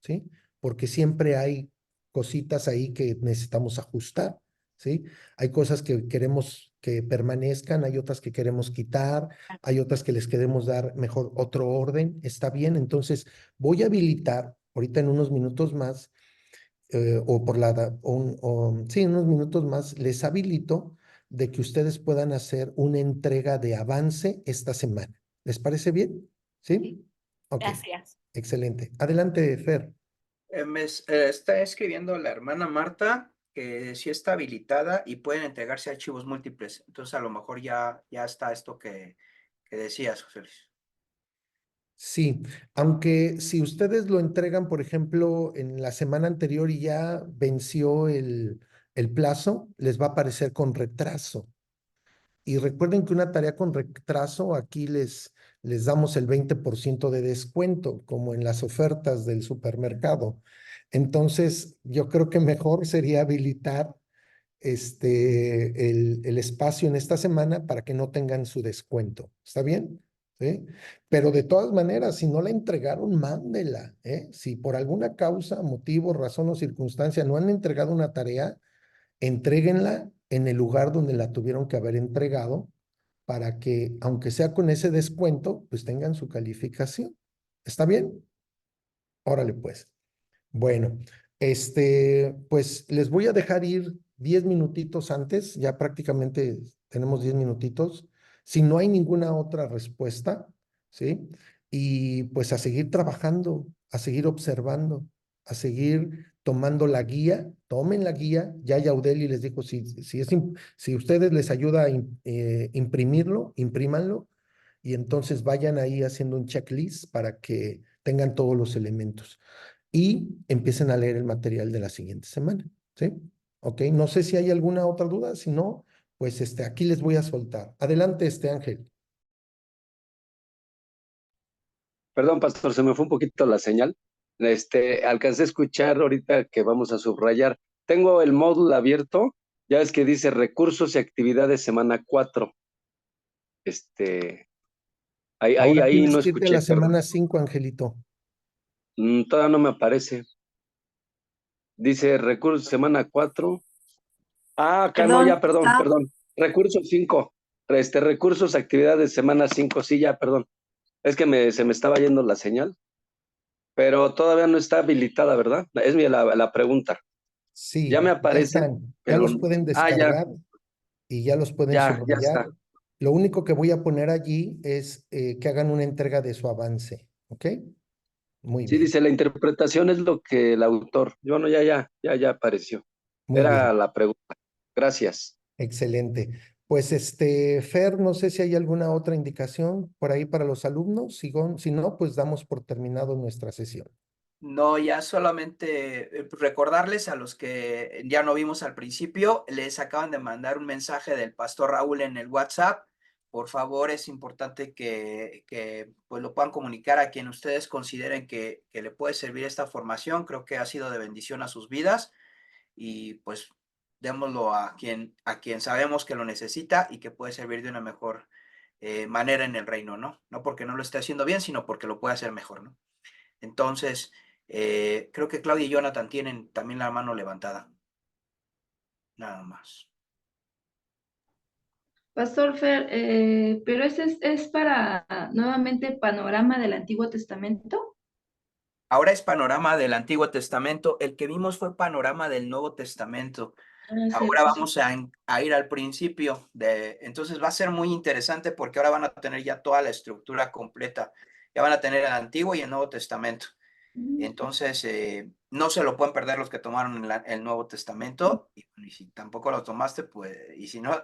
¿sí? Porque siempre hay cositas ahí que necesitamos ajustar, ¿sí? Hay cosas que queremos que permanezcan, hay otras que queremos quitar, hay otras que les queremos dar mejor otro orden, está bien. Entonces, voy a habilitar ahorita en unos minutos más, sí, en unos minutos más, les habilito de que ustedes puedan hacer una entrega de avance esta semana. ¿Les parece bien? ¿Sí? Ok, Gracias. excelente. Adelante, Fer. Está escribiendo la hermana Marta que sí está habilitada y pueden entregarse archivos múltiples. Entonces, a lo mejor ya está esto que decías, José Luis. Sí, aunque si ustedes lo entregan, por ejemplo, en la semana anterior y ya venció el plazo, les va a aparecer con retraso. Y recuerden que una tarea con retraso aquí les les damos el 20% de descuento, como en las ofertas del supermercado. Entonces, yo creo que mejor sería habilitar el espacio en esta semana para que no tengan su descuento. ¿Está bien? ¿Sí? Pero de todas maneras, si no la entregaron, mándela, ¿eh? Si por alguna causa, motivo, razón o circunstancia no han entregado una tarea, entréguenla en el lugar donde la tuvieron que haber entregado para que, aunque sea con ese descuento, pues tengan su calificación. ¿Está bien? Órale, pues. Bueno, pues les voy a dejar ir 10 minutitos antes, ya prácticamente tenemos 10 minutitos. Si no hay ninguna otra respuesta, ¿sí? Y pues a seguir trabajando, a seguir observando, a seguir tomando la guía, tomen la guía. Ya Yaudeli les dijo, si ustedes les ayuda a imprimirlo, imprímanlo, y entonces vayan ahí haciendo un checklist para que tengan todos los elementos y empiecen a leer el material de la siguiente semana, ¿sí? Ok, no sé si hay alguna otra duda, si no, pues aquí les voy a soltar. Adelante, Ángel. Perdón, pastor, se me fue un poquito la señal. Alcancé a escuchar ahorita que vamos a subrayar. Tengo el módulo abierto, ya ves que dice recursos y actividades semana 4. Ahí Ahora tienes no que irte a la escuché, perdón. semana 5, Angelito. Todavía no me aparece. Dice recursos semana 4. Ah, acá no, ya, perdón. Recursos 5. Recursos, actividades semana 5, sí, ya, perdón. Es que se me estaba yendo la señal. Pero todavía no está habilitada, ¿verdad? Es la pregunta. Sí, Ya me ya aparece, están. Ya pero los pueden descargar y ya los pueden ya subrayar. está. Lo único que voy a poner allí es que hagan una entrega de su avance, ¿ok? Muy Sí, bien. dice, la interpretación es lo que el autor. Bueno, ya apareció. Muy Era bien. la pregunta. Gracias. Excelente. Pues Fer, no sé si hay alguna otra indicación por ahí para los alumnos. Si no, pues damos por terminado nuestra sesión. No, ya solamente recordarles a los que ya no vimos al principio, les acaban de mandar un mensaje del pastor Raúl en el WhatsApp. Por favor, es importante que pues lo puedan comunicar a quien ustedes consideren que le puede servir esta formación. Creo que ha sido de bendición a sus vidas y pues démoslo a quien sabemos que lo necesita y que puede servir de una mejor manera en el reino, ¿no? No porque no lo esté haciendo bien, sino porque lo puede hacer mejor, ¿no? Entonces, creo que Claudia y Jonathan tienen también la mano levantada. Nada más. Pastor Fer, pero ese es para nuevamente panorama del Antiguo Testamento. Ahora es panorama del Antiguo Testamento. El que vimos fue panorama del Nuevo Testamento. Ahora vamos a ir al principio entonces va a ser muy interesante porque ahora van a tener ya toda la estructura completa. Ya van a tener el Antiguo y el Nuevo Testamento. Entonces, no se lo pueden perder los que tomaron el Nuevo Testamento, y si tampoco lo tomaste, pues, y si no,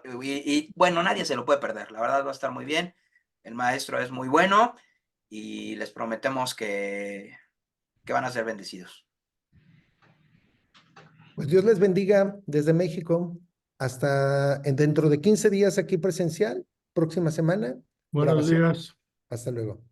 bueno, nadie se lo puede perder, la verdad va a estar muy bien, el maestro es muy bueno, y les prometemos que van a ser bendecidos. Pues Dios les bendiga desde México hasta dentro de 15 días aquí presencial, próxima semana. Buenos grabación. días. Hasta luego.